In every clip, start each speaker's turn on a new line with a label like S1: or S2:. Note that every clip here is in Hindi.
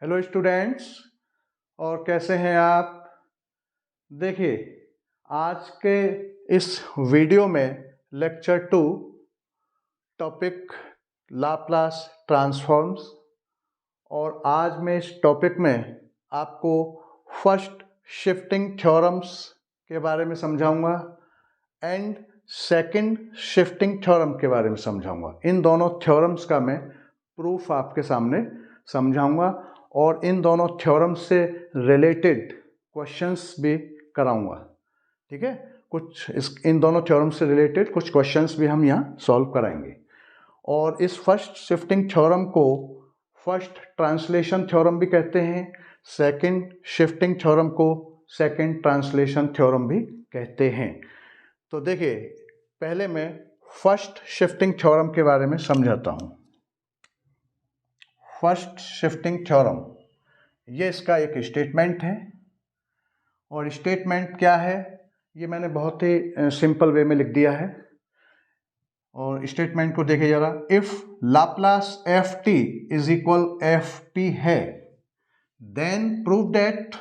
S1: हेलो स्टूडेंट्स, और कैसे हैं आप। देखिए, आज के इस वीडियो में लेक्चर 2 टॉपिक लाप्लास ट्रांसफॉर्म्स, और आज मैं इस टॉपिक में आपको फर्स्ट शिफ्टिंग थ्योरम्स के बारे में समझाऊंगा एंड सेकंड शिफ्टिंग थ्योरम के बारे में समझाऊंगा। इन दोनों थ्योरम्स का मैं प्रूफ आपके सामने समझाऊंगा और इन दोनों थ्योरम्स से रिलेटेड क्वेश्चंस भी कराऊंगा। ठीक है, इन दोनों थ्योरम्स से रिलेटेड कुछ क्वेश्चंस भी हम यहाँ सॉल्व कराएंगे। और इस फर्स्ट शिफ्टिंग थ्योरम को फर्स्ट ट्रांसलेशन थ्योरम भी कहते हैं, सेकंड शिफ्टिंग थ्योरम को सेकंड ट्रांसलेशन थ्योरम भी कहते हैं। तो देखिए, पहले मैं फर्स्ट शिफ्टिंग थ्योरम के बारे में समझाता हूँ। फर्स्ट शिफ्टिंग थ्योरम, ये इसका एक स्टेटमेंट है। और स्टेटमेंट क्या है, ये मैंने बहुत ही सिंपल वे में लिख दिया है। और स्टेटमेंट को देखिए जरा। If Laplace f t is equal f p है, then prove that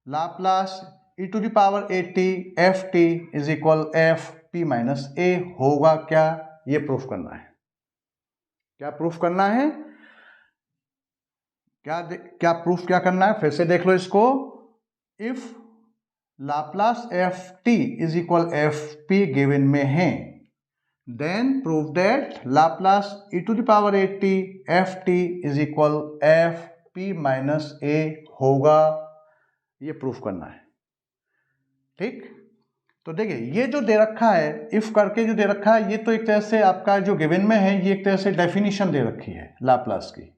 S1: Laplace e to the power a t f t is equal f p minus a होगा क्या, ये प्रूफ करना है। क्या प्रूफ करना है, क्या प्रूफ क्या करना है, फिर से देख लो इसको। If Laplace f t is equal f p given में है, then prove that Laplace e to the power a t f t is equal f p minus a होगा, ये प्रूफ करना है। ठीक, तो देखिए ये जो दे रखा है, इफ करके जो दे रखा है, ये तो एक तरह से आपका जो गिवन में है, ये एक तरह से डेफिनेशन दे रखी है लाप्लास की।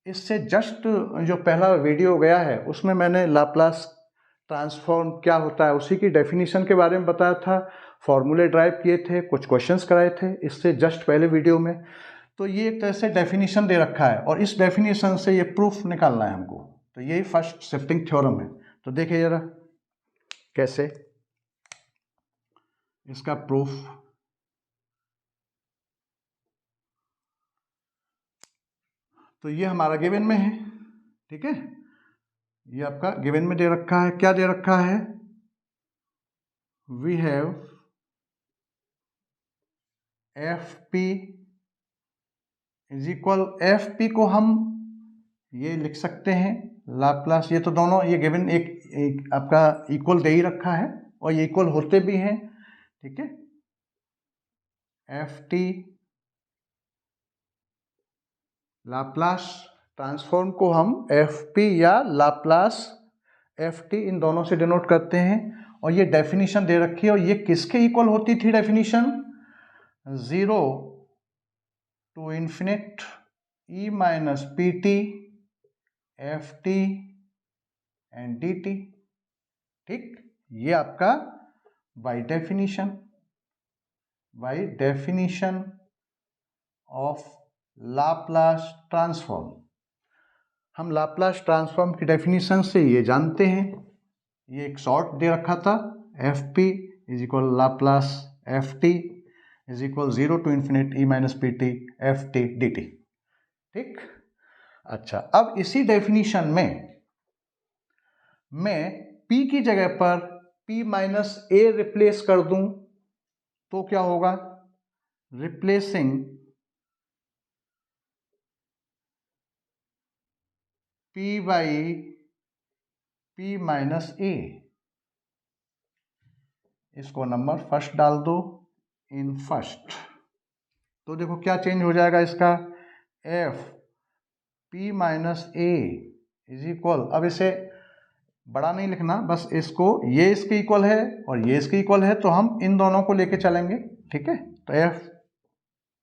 S1: इससे जस्ट जो पहला वीडियो गया है उसमें मैंने लाप्लास ट्रांसफॉर्म क्या होता है उसी की डेफिनेशन के बारे में बताया था, फॉर्मूले ड्राइव किए थे, कुछ क्वेश्चंस कराए थे इससे जस्ट पहले वीडियो में। तो ये एक तरह से डेफिनेशन दे रखा है और इस डेफिनेशन से ये प्रूफ निकालना है हमको। तो यही फर्स्ट शिफ्टिंग थ्योरम है। तो देखिए जरा कैसे इसका प्रूफ। तो ये हमारा गिवन में है, ठीक है, ये आपका गिवन में दे रखा है। क्या दे रखा है, we have f p is equal, f p को हम ये लिख सकते हैं लाप्लास, ये तो दोनों ये गिवन एक आपका इक्वल दे ही रखा है और ये इक्वल होते भी हैं। ठीक है, एफ टी लाप्लास ट्रांसफॉर्म को हम एफ पी या लाप्लास एफ टी इन दोनों से डिनोट करते हैं। और ये डेफिनेशन दे रखी है, और ये किसके इक्वल होती थी definition, 0 to infinite e minus p t f t and d t. ठीक, ये आपका by definition of Laplace transform. हम लाप्लास ट्रांसफॉर्म की डेफिनेशन से ये जानते हैं, ये एक शॉर्ट दे रखा था, f p is equal Laplace f t is equal 0 to infinite e minus p t f t d t. ठीक, अच्छा, अब इसी डेफिनेशन में मैं p की जगह पर p माइनस ए रिप्लेस कर दूं तो क्या होगा, replacing p by p minus a, इसको नंबर फर्स्ट डाल दो इन फर्स्ट। तो देखो क्या चेंज हो जाएगा इसका, f p minus a is equal, अब इसे बड़ा नहीं लिखना, बस इसको, ये इसके इक्वल है और ये इसके इक्वल है, तो हम इन दोनों को लेके चलेंगे। ठीक है, तो एफ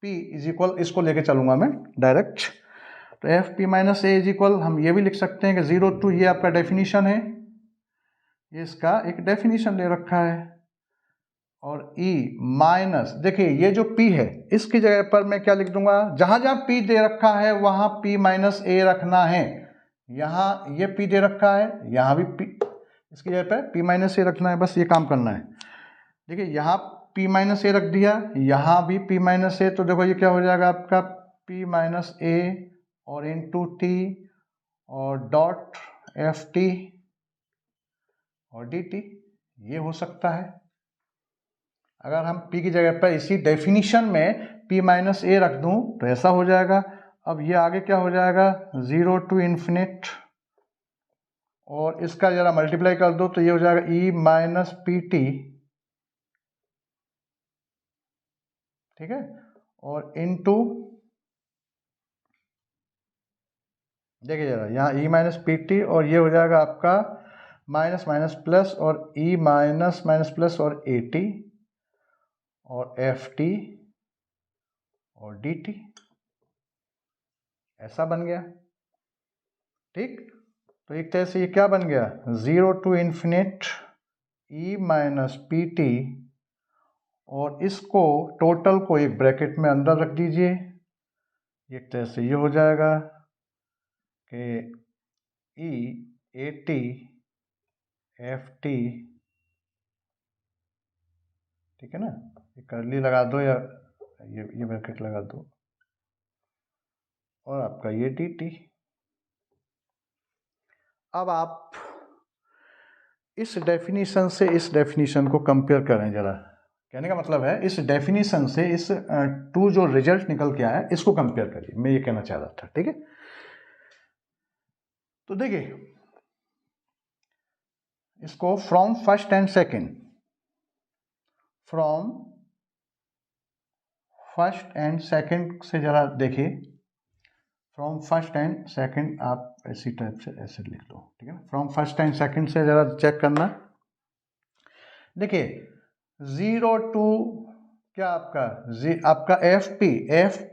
S1: पी इज इक्वल, इसको लेके चलूंगा मैं डायरेक्ट। तो F p minus a is equal, हम ये भी लिख सकते हैं कि 0 टू, ये आपका डेफिनेशन है, ये इसका एक डेफिनेशन दे रखा है। और E माइनस, देखिए ये जो P है इसकी जगह पर मैं क्या लिख दूंगा, जहां जहां P दे रखा है वहां P माइनस ए रखना है। यहाँ ये P दे रखा है, यहाँ भी P, इसकी जगह पर P माइनस ए रखना है, बस ये काम करना है। देखिए यहाँ p माइनस ए रख दिया, यहाँ भी p माइनस ए, तो देखो ये क्या हो जाएगा आपका p माइनस ए और इंटू टी और डॉट एफ टी और डी टी, ये हो सकता है। अगर हम p की जगह पर इसी डेफिनेशन में p माइनस ए रख दूं तो ऐसा हो जाएगा। अब ये आगे क्या हो जाएगा, 0 टू इन्फिनिट, और इसका जरा मल्टीप्लाई कर दो तो ये हो जाएगा e माइनस पी टी, ठीक है, और इनटू, देखिए जरा यहाँ e माइनस पी टी और ये हो जाएगा आपका माइनस माइनस प्लस और e माइनस माइनस प्लस और ए टी और एफ टी और डी टी, ऐसा बन गया। ठीक, तो एक तरह से ये क्या बन गया, 0 to infinite e minus p t, और इसको टोटल को एक ब्रैकेट में अंदर रख दीजिए। एक तरह से ये हो जाएगा कि ई ए टी एफ टी, ठीक है ना, ये कर्ली लगा दो या ये ब्रैकेट लगा दो, और आपका ये डी टी। अब आप इस डेफिनेशन से इस डेफिनेशन को कंपेयर करें जरा, कहने का मतलब है इस डेफिनेशन से इस टू जो रिजल्ट निकल के आया इसको कंपेयर करिए, मैं ये कहना चाह रहा था। ठीक है, तो देखिए इसको from first and second, from first and second से जरा देखिए, फ्रॉम फर्स्ट एंड सेकंड आप ऐसी टाइप से ऐसे लिख लो, ठीक है ना, फ्रॉम फर्स्ट एंड सेकंड से जरा चेक करना। देखिए 0 टू क्या आपका f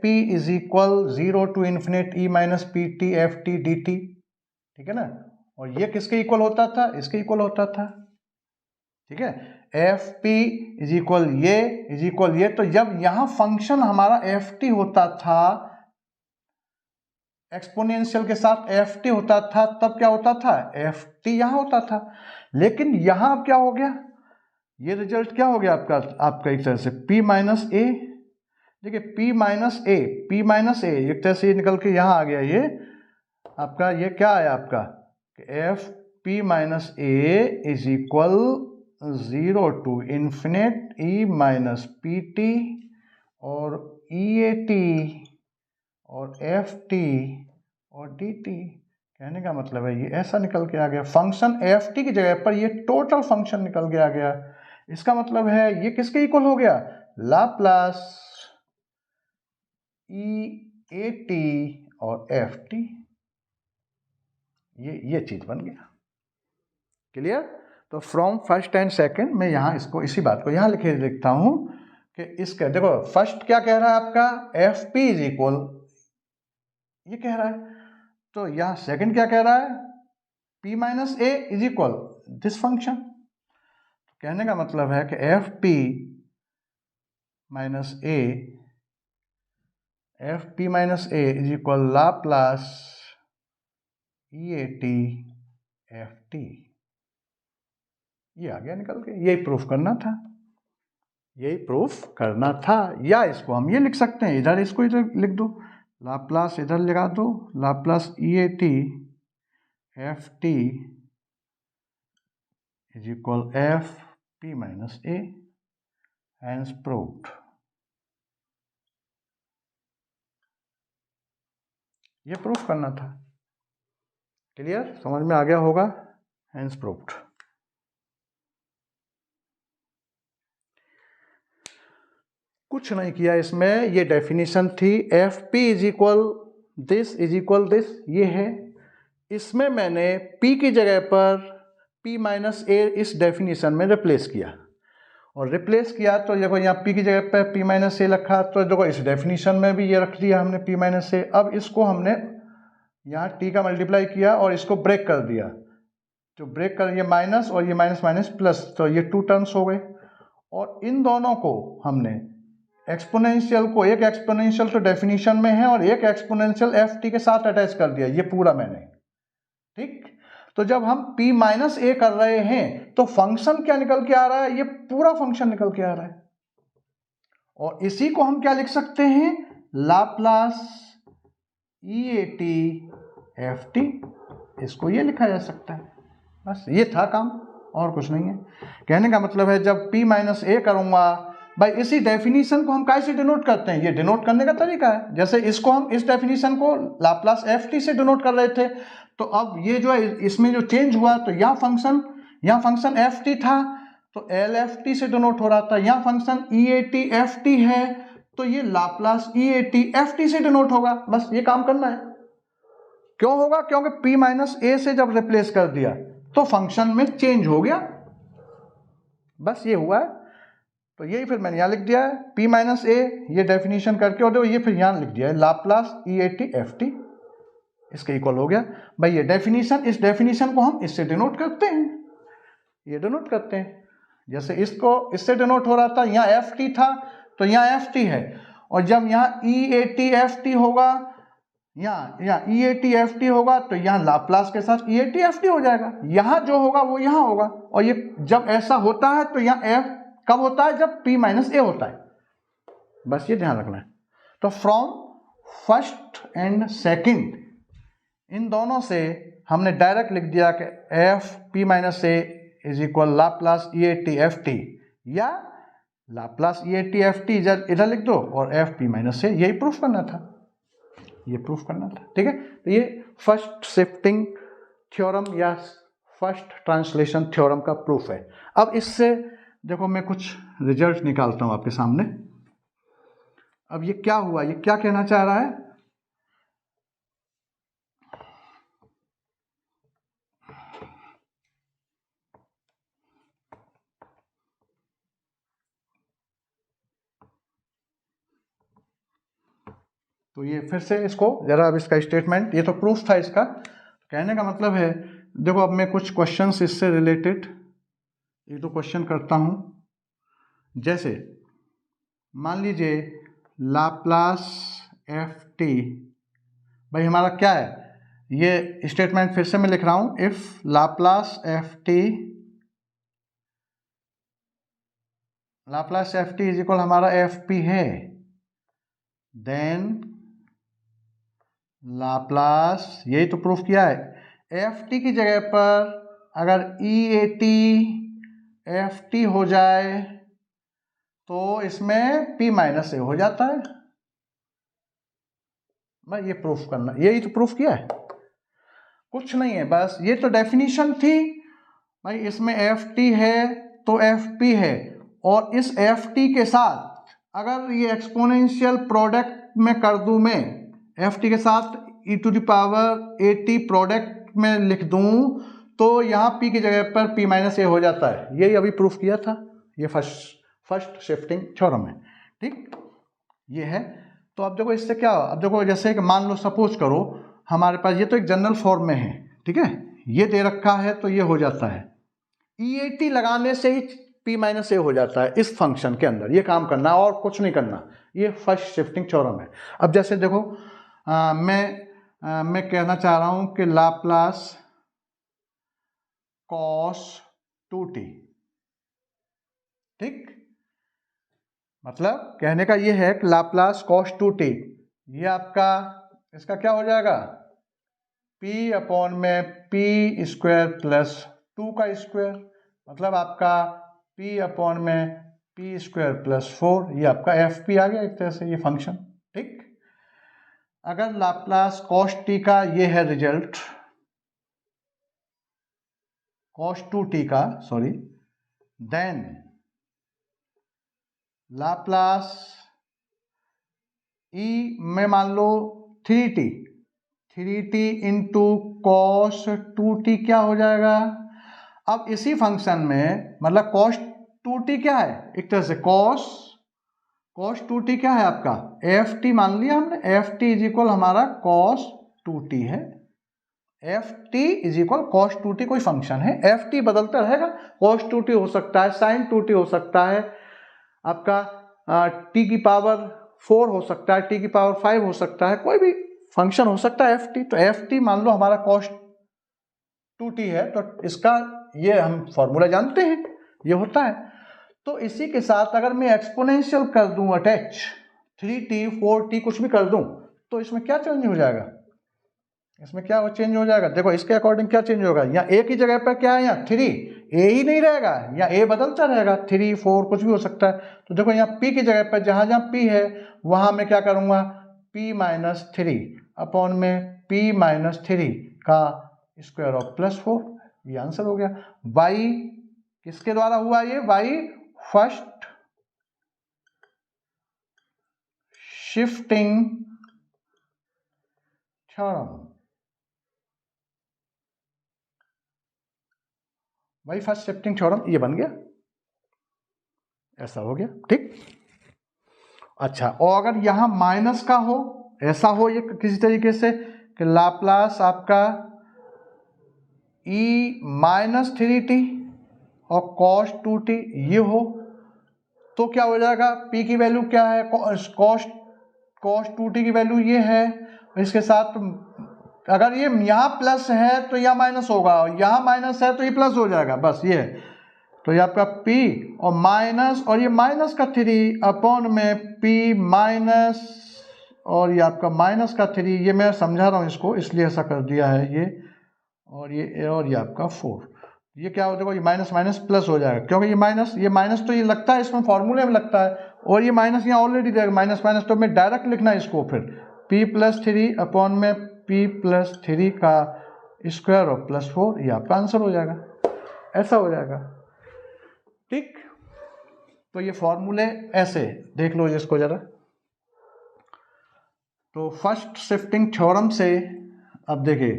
S1: p is equal 0 to infinite e minus p t f t d t, ठीक है ना, और ये किसके इक्वल होता था, इसके इक्वल होता था। ठीक है, एफ पी इज इक्वल ये, तो जब यहां फंक्शन हमारा एफ टी होता था, एक्सपोनेंशियल के साथ एफ टी होता था, तब क्या होता था, एफ टी यहां होता था। लेकिन यहां अब क्या हो गया, ये रिजल्ट क्या हो गया आपका एक तरह से p माइनस ए। देखिए p माइनस ए एक तरह से निकल के यहां आ गया, ये आपका ये क्या आया आपका, f p minus a is equal 0 to infinite e minus p t और ई ए टी और एफ टी और डी टी। कहने का मतलब है ये ऐसा निकल के आ गया, फंक्शन एफ टी की जगह पर ये टोटल फंक्शन निकल के आ गया। इसका मतलब है ये किसके इक्वल हो गया, लाप्लास ई ए टी और एफ टी, ये चीज बन गया। क्लियर, तो फ्रॉम फर्स्ट एंड सेकंड मैं यहां इसको इसी बात को यहां लिखता हूं कि इसका देखो फर्स्ट क्या कह रहा है आपका, एफ पी इज इक्वल, ये कह रहा है, तो यहां सेकंड क्या कह रहा है, p minus a is equal this function. कहने का मतलब है कि F p minus a is equal Laplace e a t f T, ये आ गया निकल के, यही प्रूफ करना था, या इसको हम ये लिख सकते हैं, इधर इसको इधर लिख दो, लाप्लास इधर लगा दो, Laplace e a t f t is equal f p minus a, hence proved. ये प्रूफ करना था। क्लियर, समझ में आ गया होगा, हैंस प्रूव्ड। कुछ नहीं किया इसमें, ये डेफिनेशन थी, F p is equal this ये है। इसमें मैंने p की जगह पर p माइनस ए इस डेफिनेशन में रिप्लेस किया, और रिप्लेस किया तो देखो यहाँ p की जगह पर p माइनस ए रखा, तो देखो इस डेफिनेशन में भी ये रख दिया हमने p माइनस ए। अब इसको हमने यहाँ t का मल्टीप्लाई किया और इसको ब्रेक कर दिया, जो ब्रेक कर, ये माइनस और ये माइनस माइनस प्लस, तो ये 2 टर्म्स हो गए, और इन दोनों को हमने एक्सपोनेंशियल को, एक एक्सपोनेंशियल तो डेफिनेशन में है और एक एक्सपोनेंशियल एफ टी के साथ अटैच कर दिया, ये पूरा मैंने। ठीक, तो जब हम p माइनस ए कर रहे हैं तो फंक्शन क्या निकल के आ रहा है, ये पूरा फंक्शन निकल के आ रहा है। और इसी को हम क्या लिख सकते हैं, लाप्लास EAT FT, इसको ये लिखा जा सकता है। बस ये था काम, और कुछ नहीं है। कहने का मतलब है जब p माइनस ए करूंगा, भाई इसी डेफिनेशन को हम कैसे डिनोट करते हैं, ये डिनोट करने का तरीका है। जैसे इसको हम इस डेफिनेशन को लाप्लास FT से डिनोट कर रहे थे, तो अब ये जो है इसमें जो चेंज हुआ, तो यहाँ फंक्शन FT था तो LFT से डिनोट हो रहा था, यहाँ फंक्शन EAT FT है तो ये लाप्लास EAT FT से डिनोट होगा। बस ये काम करना है। क्यों होगा, क्योंकि p माइनस ए से जब रिप्लेस कर दिया तो फंक्शन में चेंज हो गया, बस ये हुआ है। तो यही फिर मैंने यहाँ लिख दिया है p माइनस ए, ये डेफिनेशन करके, और ये फिर यहाँ लिख दिया है लाप्लास EAT FT, इसके इक्वल हो गया। भाई ये डेफिनेशन, इस डेफिनेशन को हम इससे डिनोट करते हैं, ये डिनोट करते हैं। जैसे इसको इससे डिनोट हो रहा था, यहाँ FT था तो यहाँ FT है, और जब यहाँ EAT FT होगा, यहाँ EAT FT होगा तो यहाँ लाप्लास के साथ EAT FT हो जाएगा। यहाँ जो होगा वो यहाँ होगा, और ये जब ऐसा होता है तो यहाँ F कब होता है, जब p माइनस ए होता है। बस ये ध्यान रखना है। तो फ्रॉम फर्स्ट एंड सेकंड, इन दोनों से हमने डायरेक्ट लिख दिया कि f p minus a is equal Laplace EAT FT, या लाप्लास EAT FT इधर लिख दो और f p माइनस ए, यही प्रूफ करना था, ये प्रूफ करना था। ठीक है, तो ये फर्स्ट शिफ्टिंग थ्योरम या फर्स्ट ट्रांसलेशन थ्योरम का प्रूफ है। अब इससे देखो मैं कुछ रिजल्ट निकालता हूं आपके सामने। अब ये क्या हुआ, ये क्या कहना चाह रहा है, तो ये फिर से इसको जरा, अब इसका स्टेटमेंट, ये तो प्रूफ था इसका। कहने का मतलब है, देखो अब मैं कुछ क्वेश्चंस इससे रिलेटेड एक दो क्वेश्चन करता हूं। जैसे मान लीजिए लाप्लास FT, भाई हमारा क्या है, ये स्टेटमेंट फिर से मैं लिख रहा हूं, if Laplace FT is equal हमारा FP है, देन लाप्लास, यही तो प्रूफ किया है, FT की जगह पर अगर EAT FT हो जाए तो इसमें p माइनस ए हो जाता है। भाई ये प्रूफ करना, यही तो प्रूफ किया है, कुछ नहीं है, बस ये तो डेफिनेशन थी। भाई इसमें FT है तो FP है, और इस FT के साथ अगर ये एक्सपोनेंशियल प्रोडक्ट में कर दूं, मैं FT के साथ e⁻AT प्रोडक्ट में लिख दूं, तो यहाँ p की जगह पर p माइनस ए हो जाता है। यही अभी प्रूफ किया था, ये फर्स्ट शिफ्टिंग थ्योरम है। ठीक, ये है। तो अब देखो इससे क्या, अब देखो जैसे कि मान लो सपोज करो हमारे पास, ये तो एक जनरल फॉर्म में है, ठीक है, ये दे रखा है तो ये हो जाता है, EAT लगाने से ही p माइनस ए हो जाता है इस फंक्शन के अंदर। ये काम करना और कुछ नहीं करना, ये फर्स्ट शिफ्टिंग थ्योरम है। अब जैसे देखो मैं कहना चाह रहा हूं कि लाप्लास cos 2t, ठीक, मतलब कहने का ये है कि लाप्लास cos 2t, ये आपका इसका क्या हो जाएगा, p अपॉन में p स्क्वायर प्लस 2 का स्क्वायर, मतलब आपका p अपॉन में p स्क्वायर प्लस 4, ये आपका FP आ गया एक तरह से, ये फंक्शन। ठीक, अगर लाप्लास cos t का ये है रिजल्ट, cos 2t का, सॉरी, देन लाप्लास e में मान लो 3t इंटू cos 2t क्या हो जाएगा। अब इसी फंक्शन में मतलब cos 2t क्या है, एक तरह से cos 2t क्या है आपका, FT मान लिया हमने, FT इज इक्वल हमारा cos 2t है, FT is equal cos 2t कोई फंक्शन है, FT बदलता रहेगा, cos 2t हो सकता है, sin 2t हो सकता है, आपका t की पावर 4 हो सकता है, t की पावर 5 हो सकता है, कोई भी फंक्शन हो सकता है FT। तो FT मान लो हमारा cos 2t है, तो इसका ये हम फॉर्मूला जानते हैं, ये होता है। तो इसी के साथ अगर मैं एक्सपोनेंशियल कर दूं अटैच 3t 4t कुछ भी कर दूं तो इसमें क्या चेंज हो जाएगा, इसमें क्या चेंज हो जाएगा, देखो इसके अकॉर्डिंग क्या चेंज होगा, यहाँ ए की जगह पर क्या है, यहाँ 3 ए ही नहीं रहेगा, या ए बदलता रहेगा, 3 4 कुछ भी हो सकता है। तो देखो यहाँ p की जगह पर जहां जहां p है वहां मैं क्या करूंगा, p माइनस 3 अपॉन में p माइनस 3 का स्क्वायर ऑफ +4, ये आंसर हो गया। y किसके द्वारा हुआ, ये y फर्स्ट शिफ्टिंग थ्योरम, वही फर्स्ट शिफ्टिंग थ्योरम ये बन गया, ऐसा हो गया, ठीक। अच्छा, और अगर यहां माइनस का हो, ऐसा हो ये किसी तरीके से कि लाप्लास आपका e माइनस 3t और cos 2t ये हो, तो क्या हो जाएगा, p की वैल्यू क्या है, cos 2t की वैल्यू ये है, इसके साथ अगर ये यहाँ प्लस है तो यहाँ माइनस होगा, यहाँ माइनस है तो ये प्लस हो जाएगा, बस ये है। तो ये आपका p और माइनस, और ये माइनस का 3 अपॉन में p माइनस, और ये आपका माइनस का 3, ये मैं समझा रहा हूँ इसको इसलिए ऐसा कर दिया है ये, और ये आपका 4, ये क्या हो, देखो ये माइनस माइनस प्लस हो जाएगा, क्योंकि ये माइनस तो ये लगता है इसमें फॉर्मूले में लगता है, और ये माइनस यहाँ ऑलरेडी देगा, माइनस माइनस तो मैं डायरेक्ट लिखना है इसको, फिर p प्लस 3 अपॉन में p प्लस 3 का स्क्वायर ऑफ +4, ये आपका आंसर हो जाएगा, ऐसा हो जाएगा, ठीक। तो ये फॉर्मूले ऐसे देख लो इसको जरा। तो फर्स्ट शिफ्टिंग थ्योरम से अब देखिए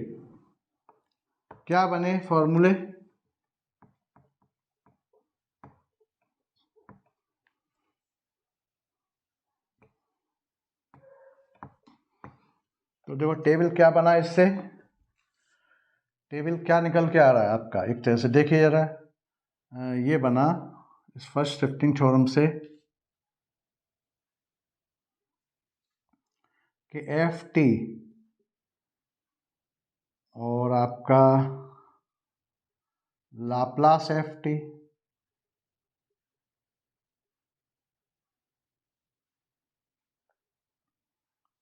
S1: क्या बने फॉर्मूले, तो देखो टेबल क्या बना, इससे टेबल क्या निकल के आ रहा है आपका, एक तरह से देखिए जरा, ये बना इस फर्स्ट शिफ्टिंग थ्योरम से कि ft और आपका लाप्लास ft,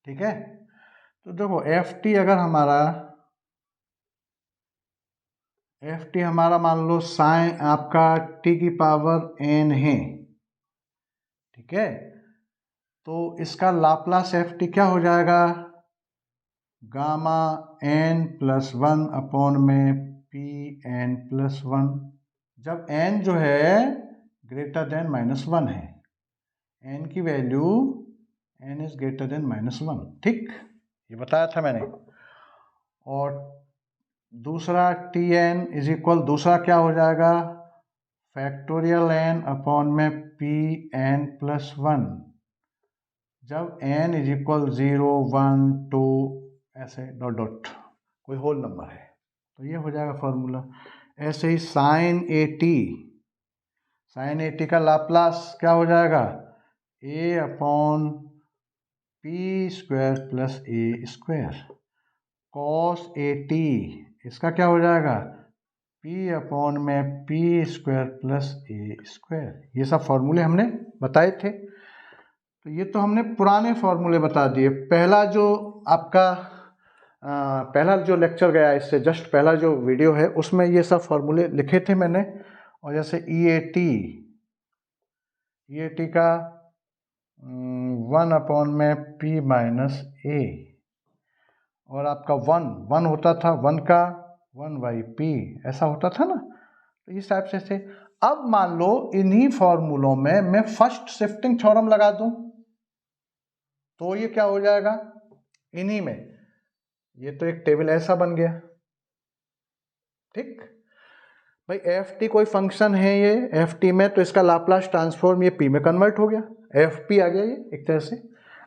S1: ठीक है। तो देखो ft अगर हमारा मान लो साइन आपका t की पावर n है, ठीक है, तो इसका लाप्लास ft क्या हो जाएगा, गामा n प्लस 1 अपॉन में p n प्लस 1, जब n जो है ग्रेटर देन -1 है, n की value n is greater then -1, ठीक, ये बताया था मैंने। और दूसरा tn इज इक्वल, दूसरा क्या हो जाएगा, फैक्टोरियल n अपॉन में pn प्लस 1, जब n इज इक्वल 0 1 2 ऐसे डॉट डॉट कोई होल नंबर है, तो ये हो जाएगा फॉर्मूला। ऐसे ही साइन ए टी का लाप्लास क्या हो जाएगा, a upon p square plus a square, cos A T इसका क्या हो जाएगा, p अपॉन में p square plus a square, ये सब फॉर्मूले हमने बताए थे। तो ये तो हमने पुराने फॉर्मूले बता दिए। पहला जो आपका पहला जो लेक्चर गया, इससे जस्ट पहला जो वीडियो है उसमें ये सब फॉर्मूले लिखे थे मैंने। और जैसे ई ए टी का 1 अपॉन में p माइनस a, और आपका 1 होता था, 1 का 1/p ऐसा होता था ना, तो इस टाइप से थे। अब मान लो इन्हीं फॉर्मूलों में मैं फर्स्ट शिफ्टिंग थ्योरम लगा दूं तो ये क्या हो जाएगा, इन्हीं में ये तो एक टेबल ऐसा बन गया, ठीक भाई। ft कोई फंक्शन है ये ft में, तो इसका लाप्लास ट्रांसफॉर्म ये p में कन्वर्ट हो गया, fp आ गया ये एक तरह से।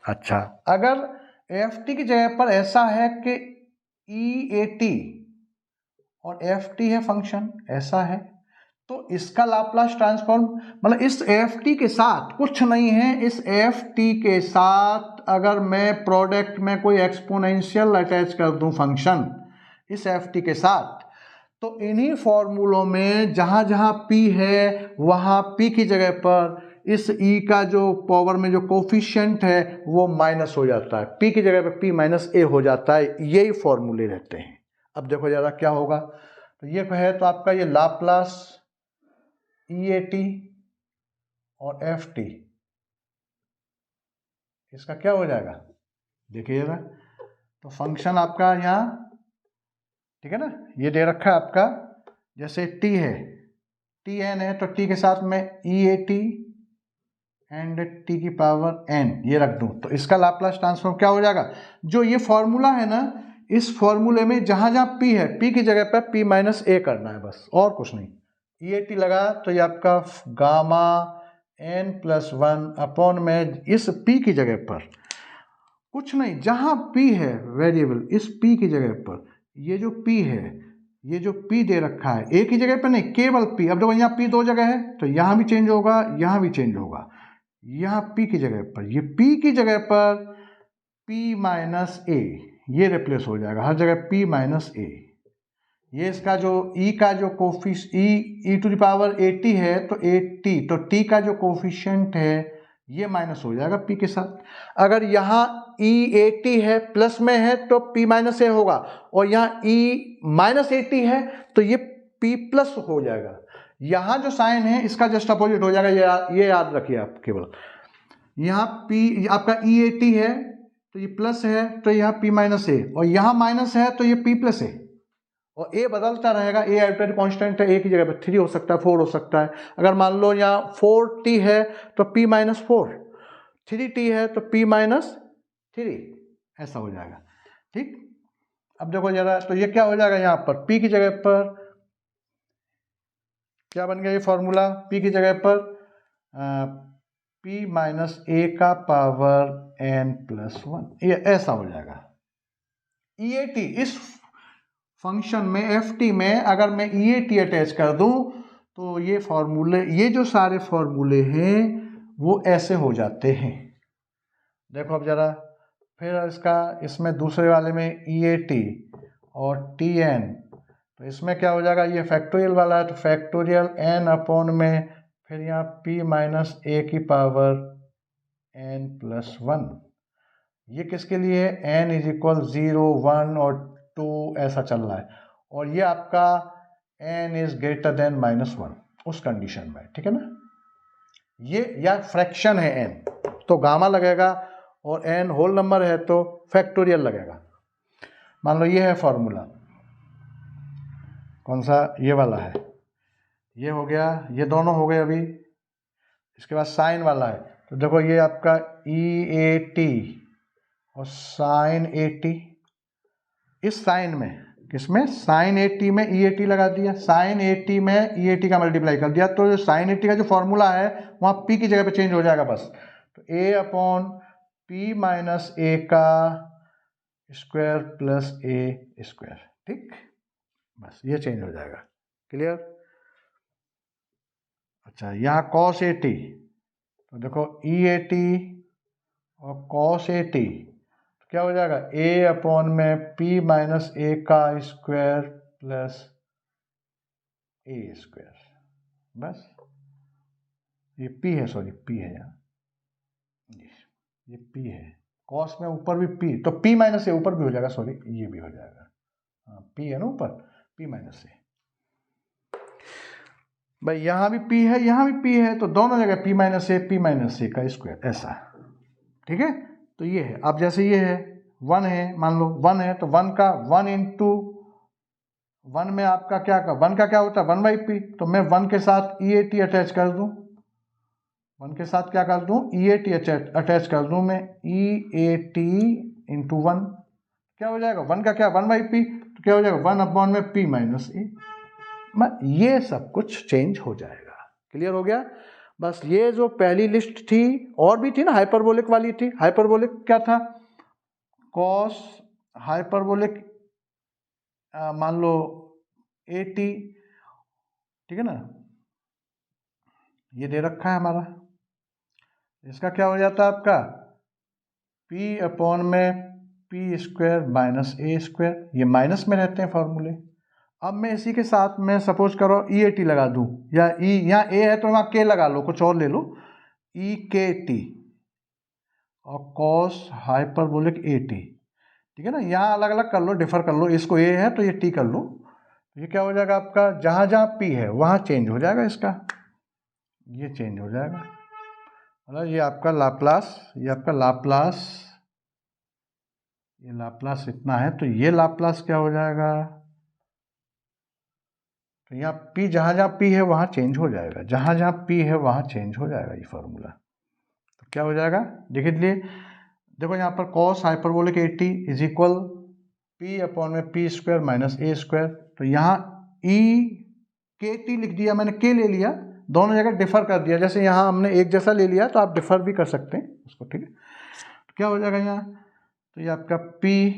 S1: अच्छा, अगर ft की जगह पर ऐसा है कि EAT और ft है फंक्शन, ऐसा है, तो इसका लाप्लास ट्रांसफॉर्म मतलब इस ft के साथ कुछ नहीं है, इस ft के साथ अगर मैं प्रोडक्ट में कोई एक्सपोनेंशियल अटैच कर दूं फंक्शन इस ft के साथ, तो इन्हीं फॉर्मूलों में जहाँ जहाँ p है वहाँ p की जगह पर इस e का जो पावर में जो कोफिशिएंट है वो माइनस हो जाता है, p की जगह पर p माइनस a हो जाता है। यही फॉर्मूले रहते हैं। अब देखो जरा क्या होगा, तो ये है तो आपका ये लाप्लास EAT और FT, इसका क्या हो जाएगा देखिए जरा। तो फंक्शन आपका यहाँ ठीक है ना, ये दे रखा है आपका, जैसे t है Tn है तो t के साथ में EAT एंड t की पावर n ये रख दूं, तो इसका लाप्लास ट्रांसफॉर्म क्या हो जाएगा। जो ये फॉर्मूला है ना, इस फॉर्मूले में जहां जहां p है p की जगह पर p माइनस a करना है बस, और कुछ नहीं। EAT लगा तो ये आपका गामा n+1 अपॉन में इस p की जगह पर कुछ नहीं, जहां p है वेरिएबल, इस p की जगह पर ये जो p है, ये जो p दे रखा है a की जगह पर नहीं, केवल p। अब देखो यहाँ p दो जगह है तो यहाँ भी चेंज होगा, यहाँ भी चेंज होगा। यहाँ p की जगह पर, ये p की जगह पर p माइनस a ये रिप्लेस हो जाएगा, हर जगह p माइनस a। ये इसका जो e का जो कोफिश e टू द पावर 80 है तो 80, तो t का जो कोफिशिएंट है ये माइनस हो जाएगा p के साथ। अगर यहाँ E80 है प्लस में है तो p माइनस a होगा, और यहाँ E माइनस 80 है तो ये p प्लस हो जाएगा। यहाँ जो साइन है इसका जस्ट अपोजिट हो जाएगा, ये याद रखिए आप केवल। यहाँ p आपका E80 है तो ये प्लस है तो यहाँ p माइनस a, और यहाँ माइनस है तो ये p प्लस a, और a बदलता रहेगा। a आर्बिट्रेरी कांस्टेंट है, a की जगह पर 3 हो सकता है, 4 हो सकता है। अगर मान लो यहाँ 4t है तो p माइनस 4, 3t है तो p माइनस 3, ऐसा हो जाएगा। ठीक, अब देखो जरा, तो ये क्या हो जाएगा, यहाँ पर p की जगह पर क्या बन गया ये फॉर्मूला, p की जगह पर p माइनस a का पावर n+1, ये ऐसा हो जाएगा। EAT इस फंक्शन में FT में अगर मैं EAT अटैच कर दूं तो ये फॉर्मूले, ये जो सारे फॉर्मूले हैं वो ऐसे हो जाते हैं। देखो अब जरा फिर इसमें दूसरे वाले में EAT और TN, तो इसमें क्या हो जाएगा, ये फैक्टोरियल वाला है तो फैक्टोरियल n अपॉन में फिर यहाँ p माइनस a की पावर n+1। ये किसके लिए है, n इज इक्वल 0, 1 और 2 ऐसा चल रहा है, और ये आपका n इज ग्रेटर देन -1 उस कंडीशन में, ठीक है ना। ये या फ्रैक्शन है n तो गामा लगेगा, और n होल नंबर है तो फैक्टोरियल लगेगा। मान लो ये है फॉर्मूला, कौन सा, ये वाला है, ये हो गया, ये दोनों हो गए अभी। इसके बाद साइन वाला है, तो देखो ये आपका EAT और साइन 80, इस साइन में, किसमें, साइन 80 में EAT लगा दिया, साइन 80 में EAT का मल्टीप्लाई कर दिया, तो जो साइन 80 का जो फॉर्मूला है वहाँ p की जगह पे चेंज हो जाएगा बस, तो a upon p minus a का स्क्वायर प्लस a स्क्वायर, ठीक, बस ये चेंज हो जाएगा। क्लियर। अच्छा, यहाँ cos 80, तो देखो EAT और cos 80 क्या हो जाएगा, a अपॉन में p माइनस a का स्क्वायर प्लस a स्क्वायर, बस ये p है, सॉरी p है यहाँ, ये p है, cos में ऊपर भी p, तो p माइनस a ऊपर भी हो जाएगा, सॉरी ये भी हो जाएगा, हाँ p है ना ऊपर, p माइनस a, भाई यहाँ भी p है, यहाँ भी p है, तो दोनों जगह p माइनस a का स्क्वायर, ऐसा, ठीक है। तो ये है, अब जैसे ये है 1 है, मान लो 1 है तो 1 का 1 इंटू 1 में आपका क्या का 1 का क्या होता है 1/p, तो मैं 1 के साथ EAT अटैच कर दूं, 1 के साथ क्या कर दूं, EAT अटैच कर दूं मैं, EAT इंटू 1 क्या हो जाएगा, 1 का क्या 1/p, तो क्या हो जाएगा 1 अपॉन में p माइनस a, ये सब कुछ चेंज हो जाएगा। क्लियर हो गया। बस ये जो पहली लिस्ट थी, और भी थी ना, हाइपरबोलिक वाली थी, हाइपरबोलिक क्या था, कॉस हाइपरबोलिक मान लो 80, ठीक है ना, ये दे रखा है हमारा, इसका क्या हो जाता है आपका p अपॉन में p square minus a square, ये माइनस में रहते हैं फॉर्मूले, अब मैं इसी के साथ मैं सपोज करो ई ए टी लगा दूँ, या ई यहाँ ए है तो वहाँ के लगा लो, कुछ और ले लो, ई के टी और कॉस हाइपरबोलिक ए टी, ठीक है ना। यहाँ अलग अलग कर लो, डिफर कर लो, इसको ए है तो ये टी कर लो, ये क्या हो जाएगा आपका, जहाँ जहाँ पी है वहाँ चेंज हो जाएगा इसका, ये चेंज हो जाएगा, मतलब ये आपका लाप्लास, ये आपका लाप्लास, ये लाप्लास इतना है तो ये लाप्लास क्या हो जाएगा, तो यहाँ पी जहाँ जहाँ पी है वहाँ चेंज हो जाएगा, जहाँ जहाँ पी है वहाँ चेंज हो जाएगा ये फॉर्मूला। तो क्या हो जाएगा देखिए लिए, देखो यहाँ पर cos hyperbolic A T is equal P upon में पी स्क्वायर माइनस ए स्क्वायर, तो यहाँ ई के टी लिख दिया मैंने, के ले लिया, दोनों जगह डिफर कर दिया, जैसे यहाँ हमने एक जैसा ले लिया तो आप डिफर भी कर सकते हैं उसको, ठीक है। तो क्या हो जाएगा यहाँ, तो ये आपका p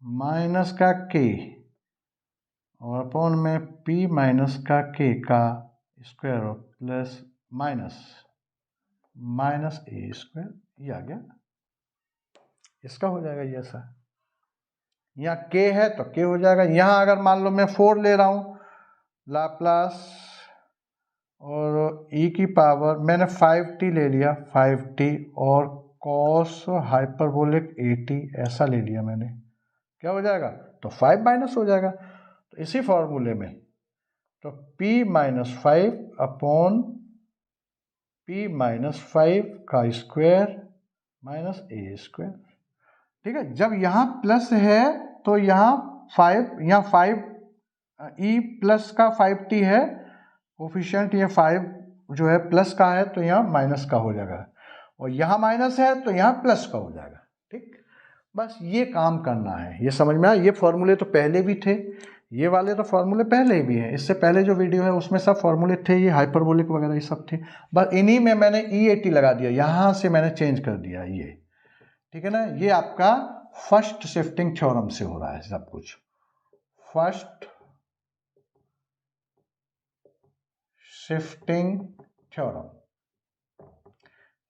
S1: माइनस का k और अपॉन में p माइनस का k का स्क्वायर प्लस माइनस माइनस ए स्क्वायर, ये आ गया, इसका हो जाएगा ये ऐसा। यहाँ k है तो k हो जाएगा, यहाँ अगर मान लो मैं 4 ले रहा हूँ लाप्लास और e की पावर मैंने 5t ले लिया, 5t और कॉस हाइपरबोलिक 80 ऐसा ले लिया मैंने, क्या हो जाएगा, तो 5 माइनस हो जाएगा। तो इसी फॉर्मूले में तो p minus 5 upon p minus 5 का स्क्वायर माइनस ए स्क्वायर, ठीक है। जब यहाँ प्लस है तो यहाँ 5, यहाँ 5 e प्लस का 5t है कोफिशिएंट, ये 5 जो है प्लस का है तो यहाँ माइनस का हो जाएगा, और यहाँ माइनस है तो यहाँ प्लस का हो जाएगा, ठीक। बस ये काम करना है, ये समझ में आया। ये फॉर्मूले तो पहले भी थे, ये वाले तो फॉर्मूले पहले भी हैं, इससे पहले जो वीडियो है उसमें सब फॉर्मूले थे, ये हाइपरबोलिक वगैरह ये सब थे, बस इन्हीं में मैंने ई ए टी लगा दिया, यहाँ से मैंने चेंज कर दिया ये, ठीक है ना। ये आपका फर्स्ट शिफ्टिंग थ्योरम से हो रहा है सब कुछ, फर्स्ट शिफ्टिंग थ्योरम।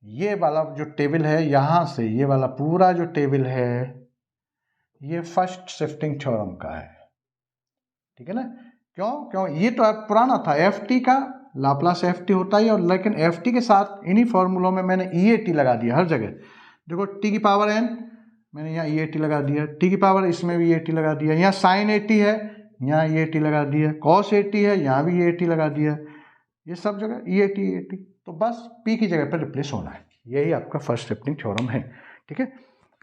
S1: ये वाला जो टेबल है यहाँ से, ये वाला पूरा जो टेबल है ये फर्स्ट शिफ्टिंग थ्योरम का है, ठीक है ना। क्यों ये तो पुराना था, एफ टी का लाप्लास एफ टी होता ही, और लेकिन एफ टी के साथ इन्हीं फॉर्मूलों में मैंने ई ए टी लगा दिया हर जगह। देखो टी की पावर एन, मैंने यहाँ ई ए टी लगा दिया, टी की पावर इसमें भी ई ए टी लगा दिया, यहाँ साइन ए टी है यहाँ ई ए टी लगा दिया, कॉस ए टी है यहाँ भी ई ए टी लगा दिया, ये सब जगह ई ए टी, तो बस पी की जगह पर रिप्लेस होना है, यही आपका फर्स्ट शिफ्टिंग थ्योरम है, ठीक है।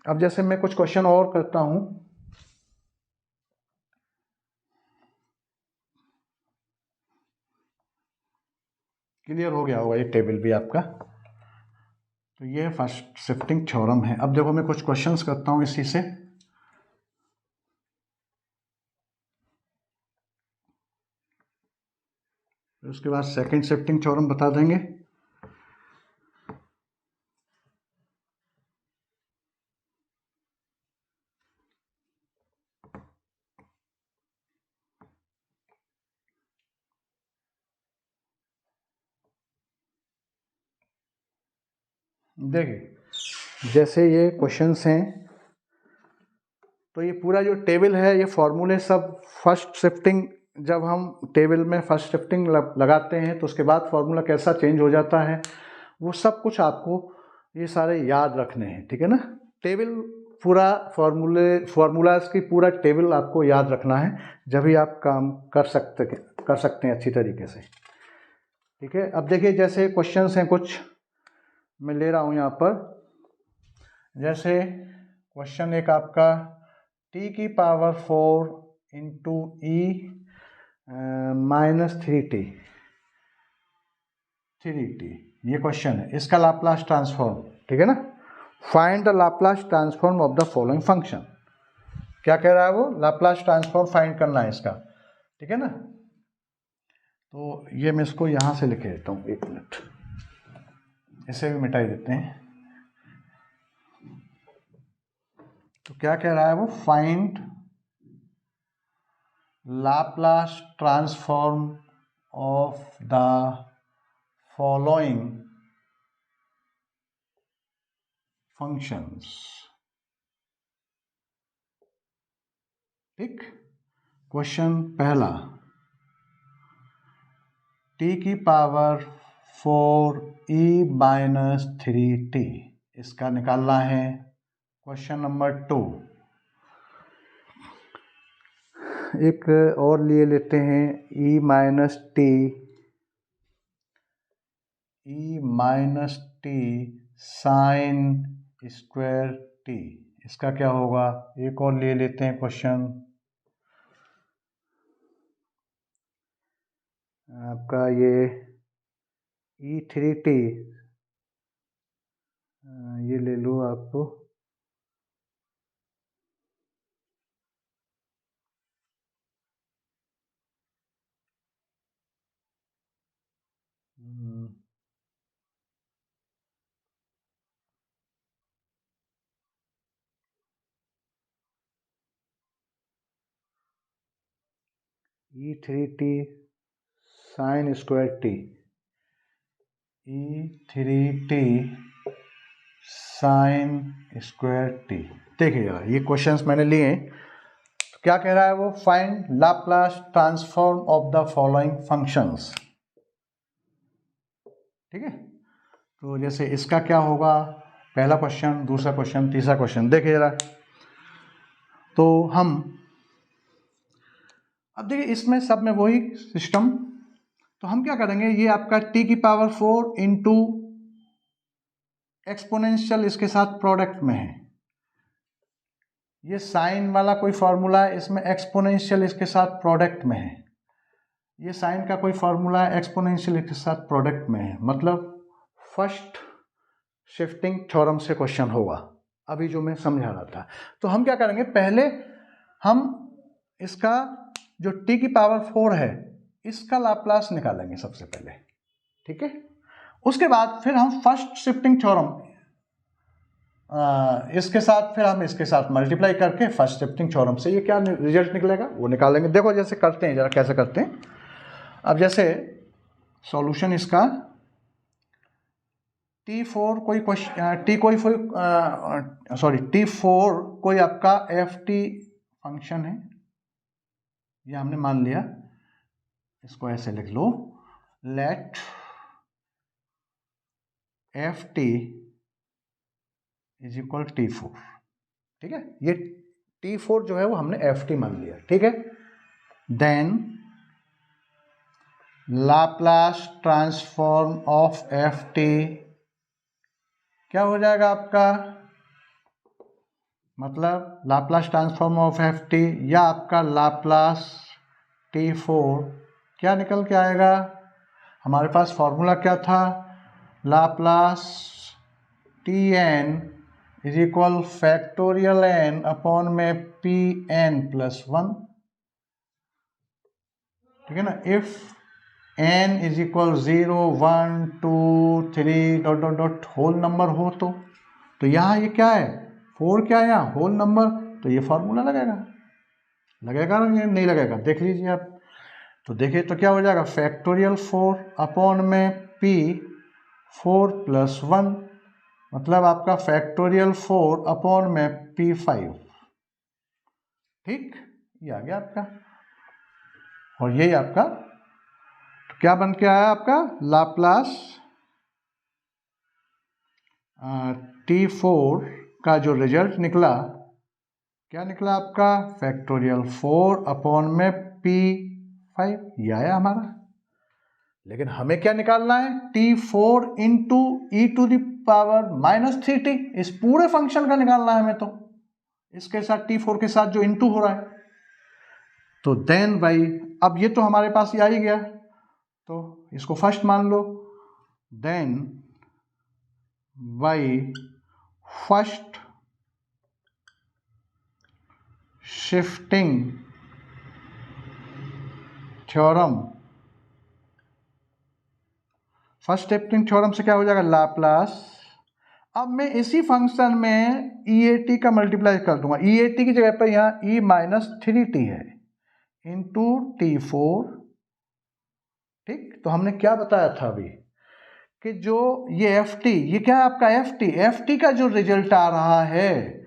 S1: अब जैसे मैं कुछ क्वेश्चन और करता हूँ, क्लियर हो गया होगा ये टेबल भी आपका। तो ये फर्स्ट शिफ्टिंग थ्योरम है। अब देखो मैं कुछ क्वेश्चंस करता हूँ इसी से, उसके बाद सेकंड शिफ्टिंग थ्योरम बता देंगे। देखिए जैसे ये क्वेश्चंस हैं, तो ये पूरा जो टेबल है ये फॉर्मूले सब फर्स्ट शिफ्टिंग, जब हम टेबल में फर्स्ट शिफ्टिंग लगाते हैं तो उसके बाद फॉर्मूला कैसा चेंज हो जाता है वो सब कुछ आपको ये सारे याद रखने हैं, ठीक है ना। टेबल पूरा फॉर्मूलाज की पूरा टेबल आपको याद रखना है, जब भी आप काम कर सकते हैं अच्छी तरीके से, ठीक है। अब देखिए जैसे क्वेश्चंस हैं कुछ मैं ले रहा हूँ यहाँ पर, जैसे क्वेश्चन एक आपका t की power 4 into E minus 3t, ये क्वेश्चन है, इसका लाप्लास ट्रांसफॉर्म, ठीक है ना। Find the Laplace transform of the following function, क्या कह रहा है वो, लाप्लास ट्रांसफॉर्म फाइंड करना है इसका, ठीक है ना। तो ये मैं इसको यहाँ से लिख देता हूँ, एक मिनट, इसे भी मिटाई देते हैं। तो क्या कह रहा है वो, find Laplace transform of the following functions, ठीक। क्वेश्चन पहला, t की पावर 4e-3t इसका निकालना है। क्वेश्चन नंबर 2, एक और लिए लेते हैं e-t sin स्क्वायर t, इसका क्या होगा। एक और ले लेते हैं क्वेश्चन, आपका ये e3t, ये ले लो आपको, e3t sin square t, e3t sin square t। देखिएगा ये क्वेश्चंस मैंने लिए हैं, तो क्या कह रहा है वो, find Laplace transform of the following functions. ठीक है, तो जैसे इसका क्या होगा, पहला क्वेश्चन, दूसरा क्वेश्चन, तीसरा क्वेश्चन, देखिए जरा। तो हम अब देखिए इसमें सब में वही सिस्टम, तो हम क्या करेंगे, ये आपका t की पावर 4 इंटू एक्सपोनेंशियल इसके साथ प्रोडक्ट में है, ये साइन वाला कोई फॉर्मूला है, इसमें एक्सपोनेंशियल इसके साथ प्रोडक्ट में है, ये साइन का कोई फॉर्मूला है, एक्सपोनेंशियल इसके साथ प्रोडक्ट में है, मतलब फर्स्ट शिफ्टिंग थ्योरम से क्वेश्चन होगा, अभी जो मैं समझा रहा था। तो हम क्या करेंगे, पहले हम इसका जो t की पावर 4 है इसका लाप्लास निकालेंगे सबसे पहले, ठीक है। उसके बाद फिर हम फर्स्ट शिफ्टिंग थ्योरम इसके साथ, फिर हम इसके साथ मल्टीप्लाई करके फर्स्ट शिफ्टिंग थ्योरम से ये क्या रिजल्ट निकलेगा वो निकालेंगे। देखो जैसे करते हैं, जरा कैसे करते हैं। अब जैसे सॉल्यूशन इसका t4 कोई क्वेश्चन t4 कोई आपका ft फंक्शन है, ये हमने मान लिया, इसको ऐसे लिख लो, let ft is equal t4। ठीक है, ये t4 जो है वो हमने ft मान लिया, ठीक है। Then Laplace transform of ft क्या हो जाएगा आपका, मतलब लाप्लास ट्रांसफॉर्म ऑफ ft या आपका लाप्लास t4 क्या निकल के आएगा, हमारे पास फॉर्मूला क्या था, Laplace tn is equal factorial n upon में pn प्लस 1, ठीक है ना। If n is equal 0 1 2 3 dot dot dot whole number हो तो यहाँ ये क्या है, 4 क्या है यहाँ होल नंबर, तो ये फॉर्मूला लगेगा या नहीं लगेगा, देख लीजिए आप। तो देखिए तो क्या हो जाएगा, फैक्टोरियल 4 अपॉन में p 4 प्लस 1, मतलब आपका फैक्टोरियल 4 अपॉन में p5, ठीक, ये आ गया आपका। और यही आपका तो क्या बन के आया आपका, लाप्लास t4 का जो रिजल्ट निकला, क्या निकला आपका, फैक्टोरियल 4 अपॉन में p5, ये आया हमारा। लेकिन हमें क्या निकालना है, t4 into e to the power -3t, इस पूरे फंक्शन का निकालना है हमें, तो इसके साथ t4 के साथ जो इंटू हो रहा है। तो देन भाई अब ये तो हमारे पास ही आ ही गया, तो इसको फर्स्ट मान लो। Then by first shifting theorem, first shifting theorem से क्या हो जाएगा, लाप्लास, अब मैं इसी फंक्शन में EAT का मल्टीप्लाई कर दूंगा, EAT की जगह पर यहाँ e-3t है इंटू t4, ठीक। तो हमने क्या बताया था अभी कि जो ये ft, ये क्या है आपका ft का जो रिजल्ट आ रहा है,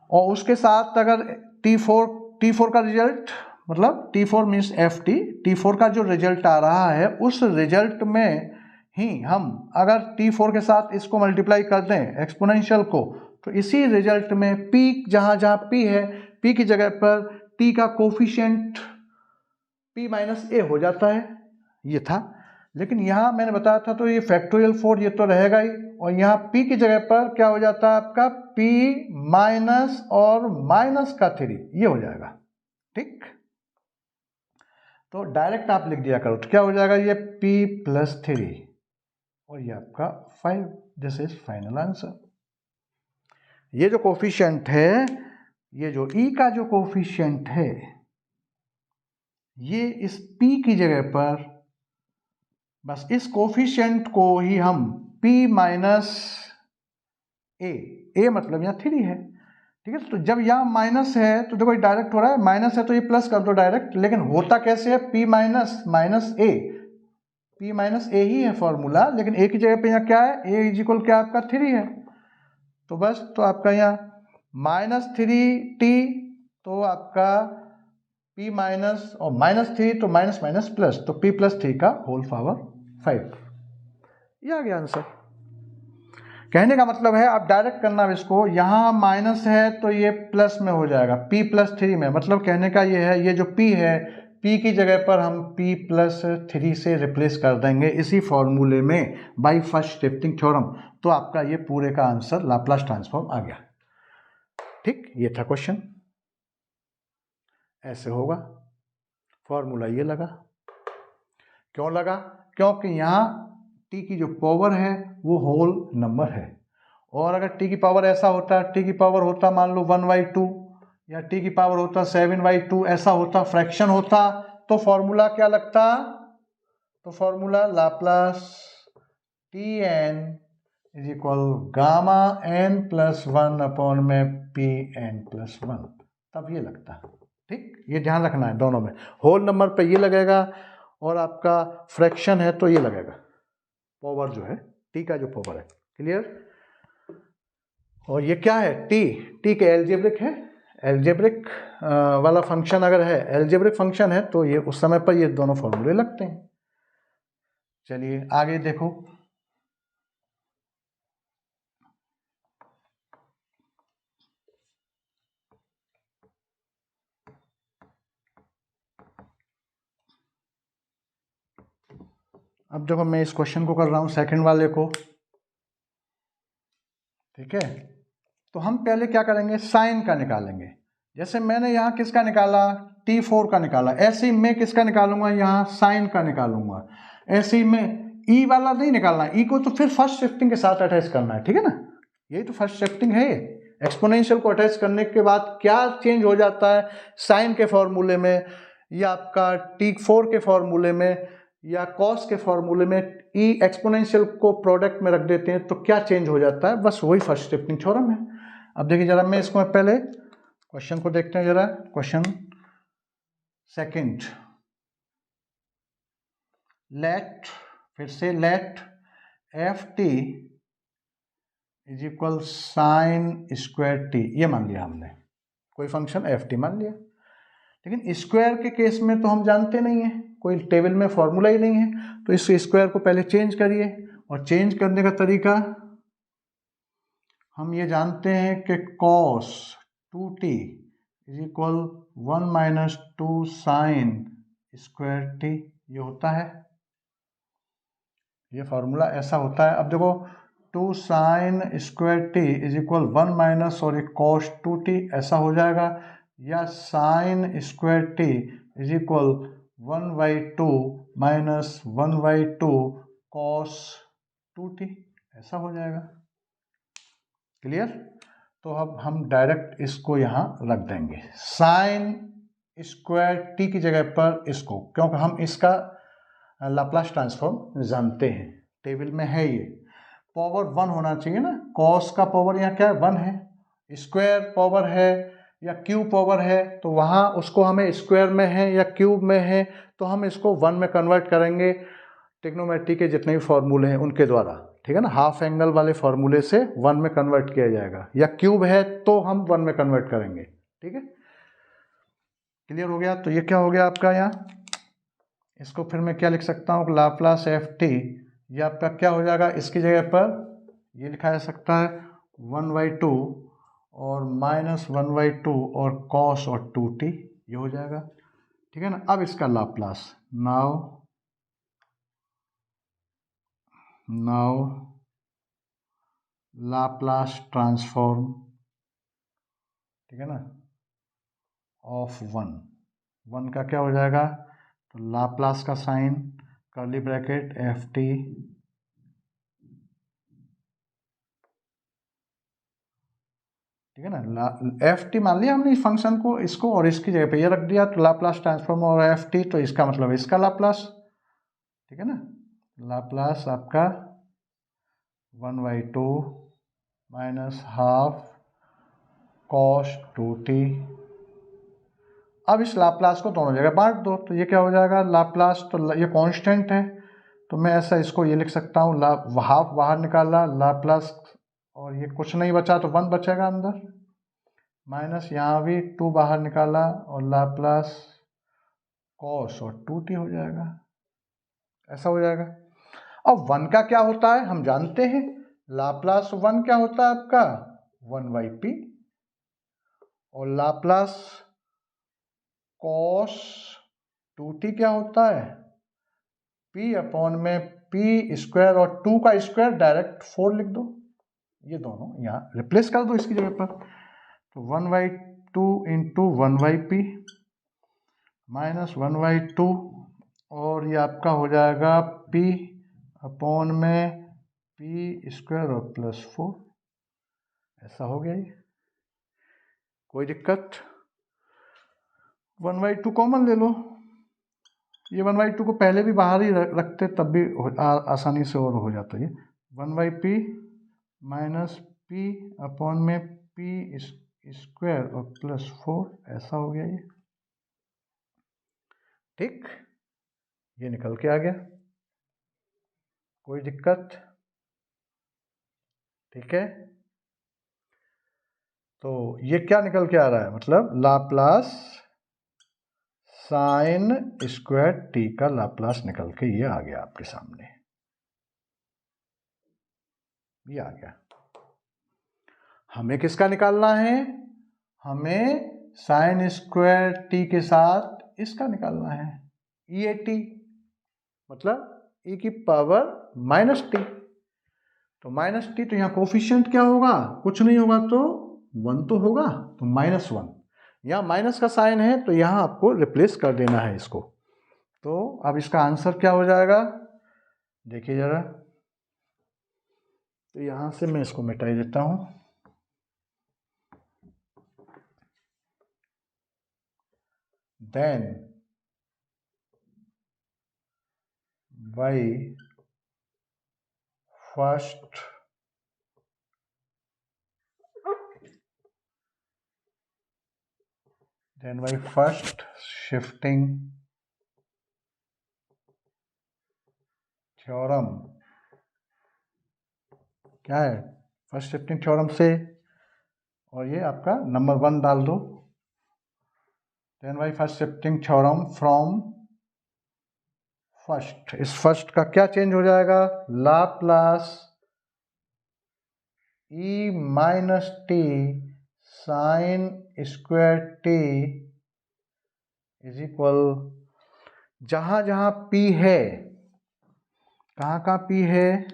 S1: और उसके साथ अगर t4 का रिजल्ट मतलब T4 मीन्स FT, T4 का जो रिजल्ट आ रहा है उस रिजल्ट में ही हम अगर T4 के साथ इसको मल्टीप्लाई कर दें एक्सपोनेंशियल को, तो इसी रिजल्ट में P जहाँ जहाँ P है, P की जगह पर T का कोफिशिएंट P माइनस ए हो जाता है, ये था। लेकिन यहाँ मैंने बताया था तो ये फैक्टोरियल 4 ये तो रहेगा ही, और यहाँ P की जगह पर क्या हो जाता है आपका P माइनस और माइनस का 3 ये हो जाएगा, ठीक। तो डायरेक्ट आप लिख दिया करो, तो क्या हो जाएगा ये P प्लस 3 और ये आपका 5। This is final answer. ये जो कोफिशिएंट है, ये जो E का जो कोफिशिएंट है, ये इस P की जगह पर बस इस कोफिशिएंट को ही हम P माइनस ए मतलब यहाँ 3 है, ठीक है। तो जब यहाँ माइनस है तो देखो डायरेक्ट हो रहा है, माइनस है तो ये प्लस कर दो डायरेक्ट, लेकिन होता कैसे है P माइनस माइनस ए, P माइनस ए ही है फॉर्मूला, लेकिन ए की जगह पे यहाँ क्या है, ए इज इक्वल क्या आपका 3 है, तो बस तो आपका यहाँ माइनस 3t, तो आपका P माइनस और माइनस 3 तो माइनस माइनस प्लस, तो P प्लस 3 का होल पावर 5, ये आ गया आंसर। कहने का मतलब है आप डायरेक्ट करना इसको, यहाँ माइनस है तो ये प्लस में हो जाएगा P प्लस 3 में, मतलब कहने का ये है ये जो P है, P की जगह पर हम P प्लस 3 से रिप्लेस कर देंगे इसी फॉर्मूले में बाय फर्स्ट शिफ्टिंग थ्योरम, तो आपका ये पूरे का आंसर लाप्लास ट्रांसफॉर्म आ गया, ठीक। ये था क्वेश्चन, ऐसे होगा। फॉर्मूला ये लगा, क्यों लगा, क्योंकि यहाँ t की जो पावर है वो होल नंबर है, और अगर t की पावर ऐसा होता, t की पावर होता मान लो 1/2 या t की पावर होता 7/2, ऐसा होता फ्रैक्शन होता, तो फॉर्मूला क्या लगता, तो formula Laplace tn is equal gamma n plus 1 upon में pn+1, तब ये लगता है, ठीक। ये ध्यान रखना है, दोनों में होल नंबर पे ये लगेगा और आपका फ्रैक्शन है तो ये लगेगा, पावर जो है t का जो पावर है, क्लियर। और ये क्या है, t के एल्जेब्रिक है, एल्जेब्रिक वाला फंक्शन अगर है, एल्जेब्रिक फंक्शन है तो ये उस समय पर ये दोनों फॉर्मूले लगते हैं। चलिए आगे देखो, अब देखो मैं इस क्वेश्चन को कर रहा हूँ सेकंड वाले को, ठीक है। तो हम पहले क्या करेंगे, साइन का निकालेंगे। जैसे मैंने यहाँ किसका निकाला, T4 का निकाला, ऐसे ही मैं किसका निकालूंगा, यहाँ साइन का निकालूंगा। ऐसे ही मैं E वाला नहीं निकालना, E को तो फिर फर्स्ट शिफ्टिंग के साथ अटैच करना है, ठीक है ना, यही तो फर्स्ट शिफ्टिंग है। एक्सपोनेंशियल को अटैच करने के बाद क्या चेंज हो जाता है साइन के फॉर्मूले में, या आपका T4 के फॉर्मूले में, या कॉस के फॉर्मूले में E एक्सपोनेंशियल को प्रोडक्ट में रख देते हैं तो क्या चेंज हो जाता है, बस वही फर्स्ट शिफ्टिंग थ्योरम है। अब देखिए जरा, मैं इसको पहले क्वेश्चन को देखते हैं जरा, क्वेश्चन सेकंड, लेट, फिर से let ft is equal sine square t, ये मान लिया हमने, कोई फंक्शन ft मान लिया, लेकिन स्क्वायर के केस में तो हम जानते नहीं है, कोई टेबल में फॉर्मूला ही नहीं है, तो इस स्क्वायर को पहले चेंज करिए, और चेंज करने का तरीका हम ये जानते हैं कि cos 2t is equal 1 minus 2 sign square t, ये होता है, ये फॉर्मूला ऐसा होता है। अब देखो 2 sign square t is equal 1 minus और एक cos 2t, ऐसा हो जाएगा, या sign square t is equal 1/2 minus 1/2 cos 2t, ऐसा हो जाएगा, क्लियर। तो अब हम डायरेक्ट इसको यहाँ रख देंगे, साइन स्क्वायर t की जगह पर इसको, क्योंकि हम इसका लाप्लास ट्रांसफॉर्म जानते हैं, टेबल में है, ये पावर 1 होना चाहिए ना, कॉस का पावर यहाँ क्या है 1 है, स्क्वायर पावर है या क्यूब पावर है, तो वहाँ उसको हमें स्क्वायर में है या क्यूब में है तो हम इसको 1 में कन्वर्ट करेंगे ट्रिग्नोमेट्री के जितने भी फॉर्मूले हैं उनके द्वारा, ठीक है ना, हाफ एंगल वाले फॉर्मूले से 1 में कन्वर्ट किया जाएगा, या क्यूब है तो हम 1 में कन्वर्ट करेंगे, ठीक है, क्लियर हो गया? तो ये क्या हो गया आपका यहाँ, इसको फिर मैं क्या लिख सकता हूँ, लाप्लास एफ टी, ये आपका क्या हो जाएगा, इसकी जगह पर ये लिखा जा सकता है 1/2 और -1/2 और कॉस और 2t, ये हो जाएगा, ठीक है ना। अब इसका लाप्लास, नाउ लाप्लास ट्रांसफॉर्म, ठीक है ना, ऑफ 1 का क्या हो जाएगा, तो लाप्लास का sine curly bracket f t ठीक है ना, एफ टी मान लिया हमने इस फंक्शन को, इसको, और इसकी जगह पे ये रख दिया, तो लाप्लास ट्रांसफॉर्म और एफ टी, तो इसका मतलब इसका लाप्लास, ठीक है ना, लाप्लास आपका 1/2 -½ cos 2t। अब इस लाप्लास को दोनों जगह बांट दो, तो ये क्या हो जाएगा, लाप्लास, तो ये कांस्टेंट है, तो मैं ऐसा इसको ये लिख सकता हूँ, हाफ बाहर निकाला, लाप्लास, और ये कुछ नहीं बचा तो 1 बचेगा अंदर, माइनस यहाँ भी 2 बाहर निकाला और लाप्लास कॉस और 2t हो जाएगा, ऐसा हो जाएगा। अब 1 का क्या होता है हम जानते हैं, लाप्लास 1 क्या होता है आपका 1/p, और लाप्लास कॉस 2t क्या होता है p अपॉन में p स्क्वायर, और 2 का स्क्वायर डायरेक्ट 4 लिख दो, ये दोनों यहाँ रिप्लेस कर दो इसकी जगह पर, तो 1/2 इंटू 1/p -1/2, और ये आपका हो जाएगा p अपॉन में p स्क्वायर और +4, ऐसा हो गया ये, कोई दिक्कत। 1/2 कॉमन ले लो, ये 1/2 को पहले भी बाहर ही रखते तब भी आसानी से और हो जाता है, 1/p माइनस p अपॉन में p स्क्वायर और +4, ऐसा हो गया ये, ठीक, ये निकल के आ गया, कोई दिक्कत, ठीक है। तो ये क्या निकल के आ रहा है, मतलब लाप्लास साइन स्क्वायर t का लाप्लास निकल के ये आ गया आपके सामने, ये आ गया। हमें किसका निकालना है, हमें साइन स्क्वायर t के साथ इसका निकालना है, ई ए टी, मतलब e की पावर -t, तो -t, तो यहाँ कोफिशिएंट क्या होगा, कुछ नहीं होगा तो 1 तो होगा, तो -1, यहाँ माइनस का साइन है तो यहाँ आपको रिप्लेस कर देना है इसको। तो अब इसका आंसर क्या हो जाएगा, देखिए जरा, तो यहाँ से मैं इसको मिटा देता हूँ, then y first shifting theorem, क्या है, फर्स्ट शिफ्टिंग थ्योरम से, और ये आपका नंबर 1 डाल दो, then y first shifting theorem from first, इस फर्स्ट का क्या चेंज हो जाएगा, Laplace e minus t sine square t is equal, जहां जहां p है, कहाँ कहाँ p है,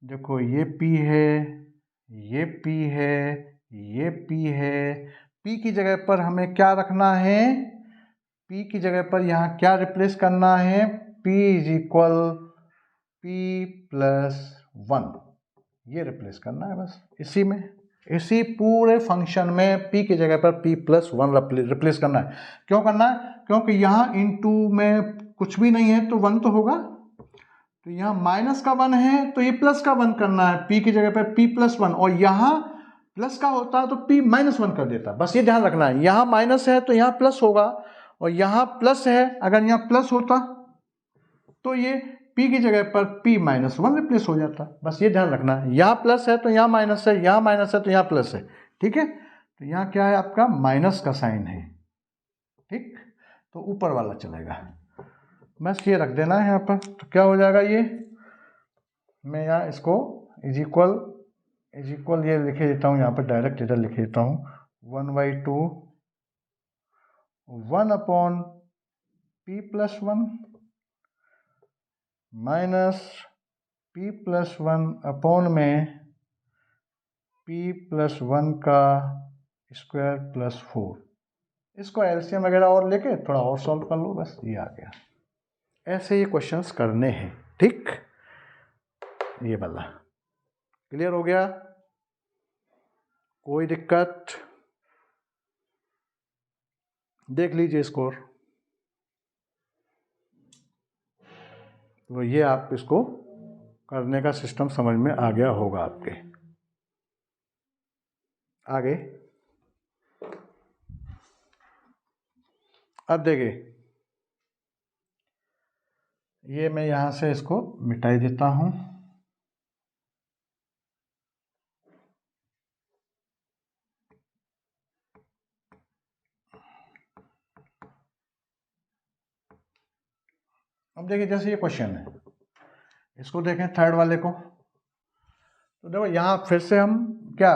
S1: देखो ये p है, ये p है, ये p है, p की जगह पर हमें क्या रखना है, p की जगह पर यहाँ क्या रिप्लेस करना है, p इज इक्वल p+1, ये रिप्लेस करना है बस, इसी में, इसी पूरे फंक्शन में p की जगह पर p+1 रिप्लेस करना है। क्यों करना है, क्योंकि यहाँ इनटू में कुछ भी नहीं है तो 1 तो होगा, तो यहाँ माइनस का 1 है तो ये प्लस का 1 करना है, p की जगह पर p+1, और यहाँ प्लस का होता है तो p-1 कर देता, बस ये ध्यान रखना है, यहाँ माइनस है तो यहाँ प्लस होगा, और यहाँ प्लस है, अगर यहाँ प्लस होता तो ये p की जगह पर p-1 रिप्लेस हो जाता, बस ये ध्यान रखना है, यहाँ प्लस है तो यहाँ माइनस है, यहाँ माइनस है तो यहाँ प्लस है, ठीक है। तो यहाँ क्या है आपका माइनस का साइन है, ठीक, तो ऊपर वाला चलेगा, बस ये रख देना है यहाँ पर। तो क्या हो जाएगा ये, मैं यहाँ इसको इज इक्वल ये लिखे देता हूँ, यहाँ पर डायरेक्ट इधर लिख देता हूँ 1/2 1/p+1 माइनस p+1 में p+1 का स्क्वायर +4। इसको एलसीएम वगैरह और लेके थोड़ा और सॉल्व कर लो, बस ये आ गया। ऐसे ये क्वेश्चंस करने हैं, ठीक, ये वाला क्लियर हो गया, कोई दिक्कत? देख लीजिए स्कोर, तो ये आप इसको करने का सिस्टम समझ में आ गया होगा आपके। आगे अब देखिए, ये मैं यहां से इसको मिटाई देता हूं। अब देखिए, जैसे ये क्वेश्चन है, इसको देखें थर्ड वाले को, तो देखो यहां फिर से हम क्या,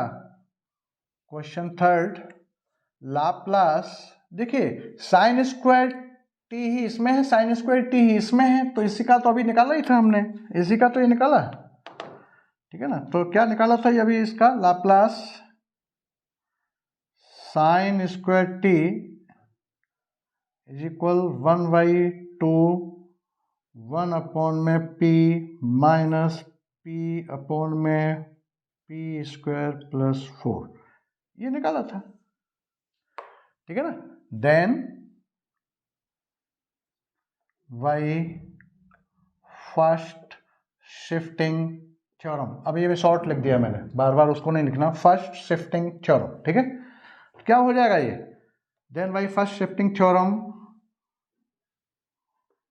S1: क्वेश्चन थर्ड लाप्लास, देखिए साइन स्क्वायर टी ही इसमें है, साइन स्क्वायर टी ही इसमें है, तो इसी का तो अभी निकाला ही था हमने, इसी का तो ये निकाला, ठीक है ना। तो क्या निकाला था ये अभी, इसका Laplace sign square t is equal 1/2 1 में p माइनस p/में p² + 4, ये निकाला था, ठीक है ना। Then by first shifting theorem, अब ये भी शॉर्ट लिख दिया मैंने, बार बार उसको नहीं लिखना, फर्स्ट शिफ्टिंग थ्योरम, ठीक है। क्या हो जाएगा ये, then by first shifting theorem,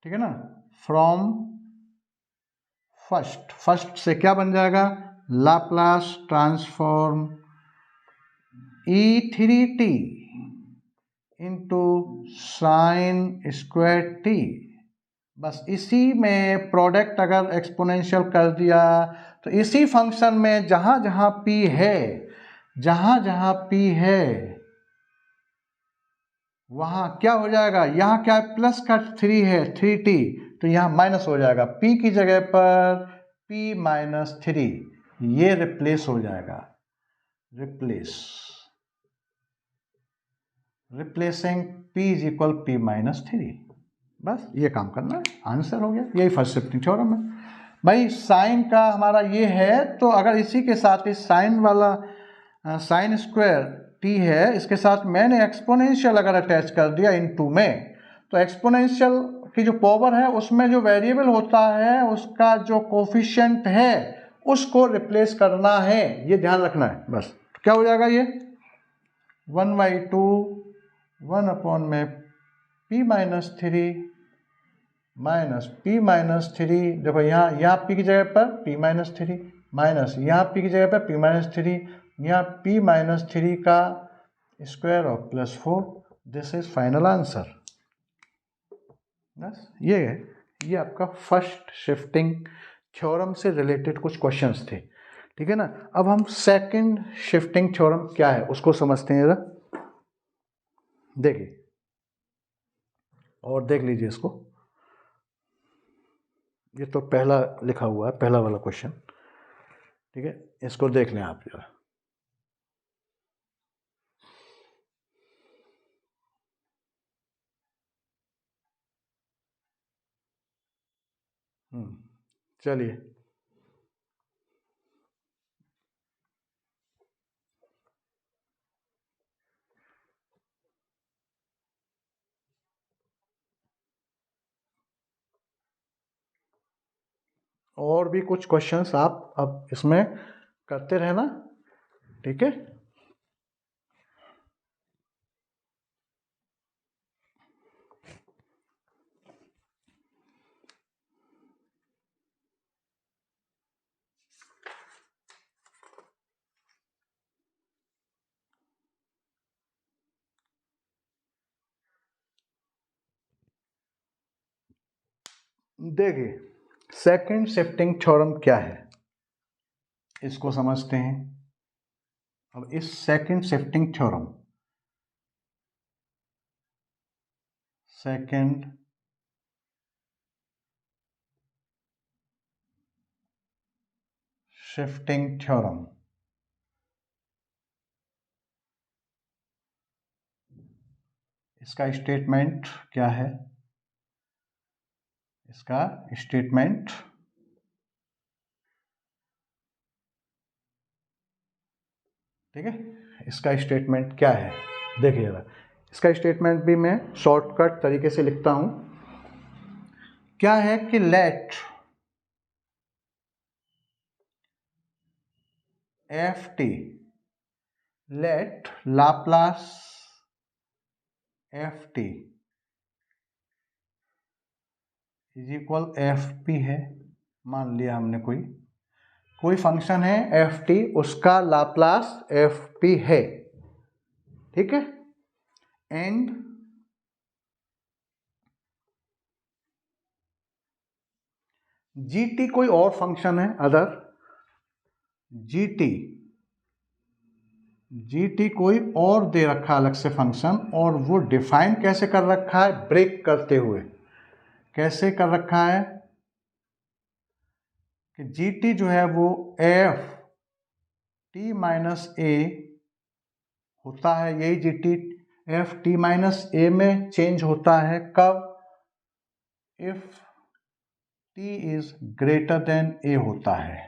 S1: ठीक है ना, फ्रॉम फर्स्ट से क्या बन जाएगा, Laplace transform E3t into sine square t, बस इसी में प्रोडक्ट अगर एक्सपोनेंशियल कर दिया, तो इसी फंक्शन में जहां जहां p है, जहां जहां p है वहां क्या हो जाएगा, यहां क्या प्लस का 3 है 3t, तो यहां माइनस हो जाएगा, p की जगह पर p-3, ये रिप्लेस हो जाएगा, replacing p is equal p-3, बस ये काम करना है, आंसर हो गया, यही फर्स्ट शिफ्टिंग थ्योरम है। भाई साइन का हमारा ये है, तो अगर इसी के साथ इस साइन वाला साइन स्क्वायर टी है, इसके साथ मैंने एक्सपोनेंशियल अगर अटैच कर दिया इन टू में, तो एक्सपोनेंशियल की जो पावर है उसमें जो वेरिएबल होता है उसका जो कोफिशिएंट है उसको रिप्लेस करना है, ये ध्यान रखना है बस। तो क्या हो जाएगा ये 1/2 1 में p-3 माइनस p-3, देखो यहाँ p की जगह पर p-3 माइनस यहाँ p की जगह पर p-3, यहाँ p-3 का स्क्वायर और +4, दिस इज फाइनल आंसर। बस ये है, ये आपका फर्स्ट शिफ्टिंग थ्योरम से रिलेटेड कुछ क्वेश्चंस थे, ठीक है ना। अब हम सेकंड शिफ्टिंग थ्योरम क्या है उसको समझते हैं जरा, देखिए और देख लीजिए इसको, ये तो पहला लिखा हुआ है, पहला वाला क्वेश्चन, ठीक है, इसको देख लें आप जरा। चलिए और भी कुछ क्वेश्चंस आप अब इसमें करते रहना, ठीक है। देखिए सेकंड शिफ्टिंग थ्योरम क्या है इसको समझते हैं। अब इस second shifting theorem, second shifting theorem इसका स्टेटमेंट क्या है? इसका स्टेटमेंट ठीक है, इसका स्टेटमेंट क्या है देखिए जरा। इसका स्टेटमेंट भी मैं शॉर्टकट तरीके से लिखता हूं। क्या है कि let f t, let Laplace f t is equal f p है। मान लिया हमने कोई फंक्शन है एफ टी, उसका लाप्लास एफ पी है, ठीक है। एंड जी टी कोई और फंक्शन है अदर, जी टी कोई और दे रखा है अलग से फंक्शन, और वो डिफाइन कैसे कर रखा है? ब्रेक करते हुए। कैसे कर रखा है कि जी टी जो है वो एफ टी माइनस ए होता है, यही g t f t minus a में चेंज होता है कब? If t is greater than a होता है।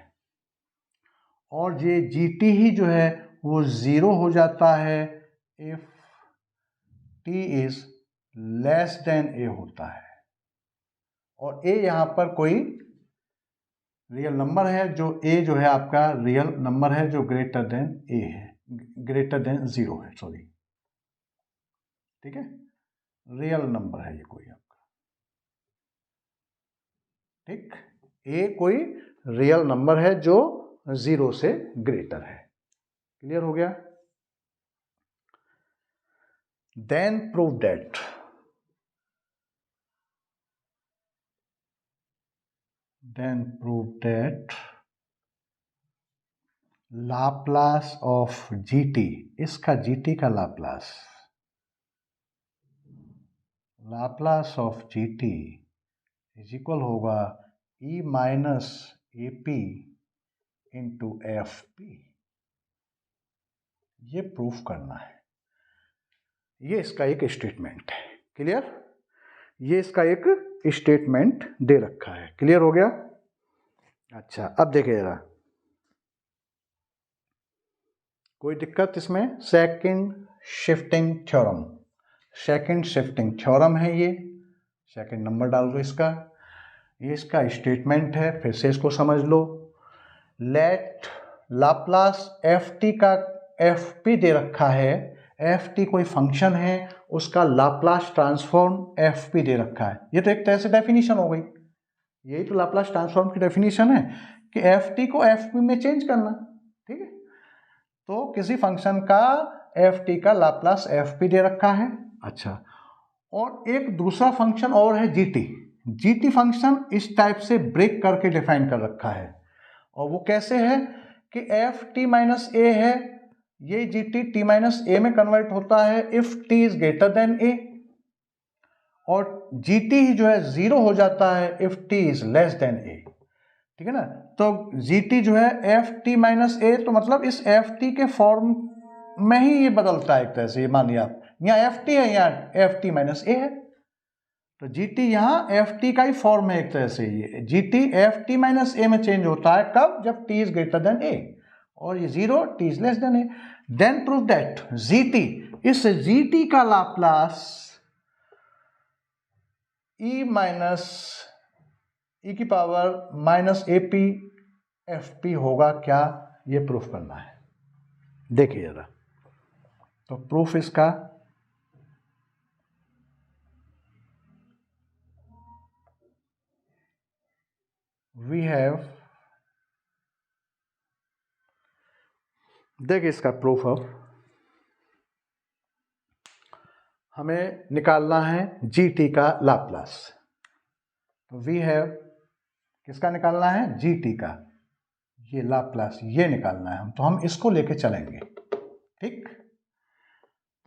S1: और ये जी टी ही जो है वो जीरो हो जाता है if t is less than a होता है। और ए यहां पर कोई रियल नंबर है, जो ए जो है आपका रियल नंबर है जो ग्रेटर देन ए है, ग्रेटर देन जीरो है, सॉरी, ठीक है, रियल नंबर है ये कोई आपका, ठीक। ए कोई रियल नंबर है जो जीरो से ग्रेटर है। क्लियर हो गया? Then prove that, then prove that Laplace of g t, इसका जीटी का Laplace of g t is equal होगा e minus a p into f p. ये प्रूफ करना है, ये इसका एक स्टेटमेंट है। क्लियर? ये इसका एक स्टेटमेंट दे रखा है। क्लियर हो गया? अच्छा, अब देखिए जरा, कोई दिक्कत इसमें? Second shifting theorem, second shifting theorem है ये, सेकंड नंबर डाल दो इसका, ये इसका स्टेटमेंट है, फिर से इसको समझ लो। लेट लाप्लास एफ टी का एफ पी दे रखा है, एफ टी कोई फंक्शन है, उसका लाप्लास ट्रांसफॉर्म एफ पी दे रखा है। ये तो एक तरह से डेफिनेशन हो गई, यही तो लाप्लास ट्रांसफॉर्म की डेफिनेशन है कि एफ टी को एफ पी में चेंज करना, ठीक है। तो किसी फंक्शन का एफ टी का लाप्लास एफ पी दे रखा है। अच्छा, और एक दूसरा फंक्शन और है G T, G T function इस टाइप से ब्रेक करके डिफाइन कर रखा है, और वो कैसे है कि एफ टी माइनस ए है, ये g t t minus a में कन्वर्ट होता है if t is greater than a, और जी टी ही जो है जीरो हो जाता है if t is less than a, ठीक है ना। तो जी टी जो है एफ टी माइनस ए, तो मतलब इस एफ टी के फॉर्म में ही ये बदलता है एक तरह से। ये मानिए आप यहाँ एफ टी है, यहाँ एफ टी माइनस ए है, तो जी टी यहाँ एफ टी का ही फॉर्म है एक तरह से। ये g t f t minus a में चेंज होता है कब? जब t is greater than a, और ये zero t is less than a. Then prove that g t, इस जी टी का लाप्लास ई माइनस ई की power minus a p f p होगा क्या? ये प्रूफ करना है। देखिए जरा, तो प्रूफ इसका वी हैव, देखिए इसका प्रूफ अब हमें निकालना है जी टी का लाप्लास। तो वी हैव किसका निकालना है, जी टी का, ये लाप्लास ये निकालना है हम, तो हम इसको लेके चलेंगे। ठीक,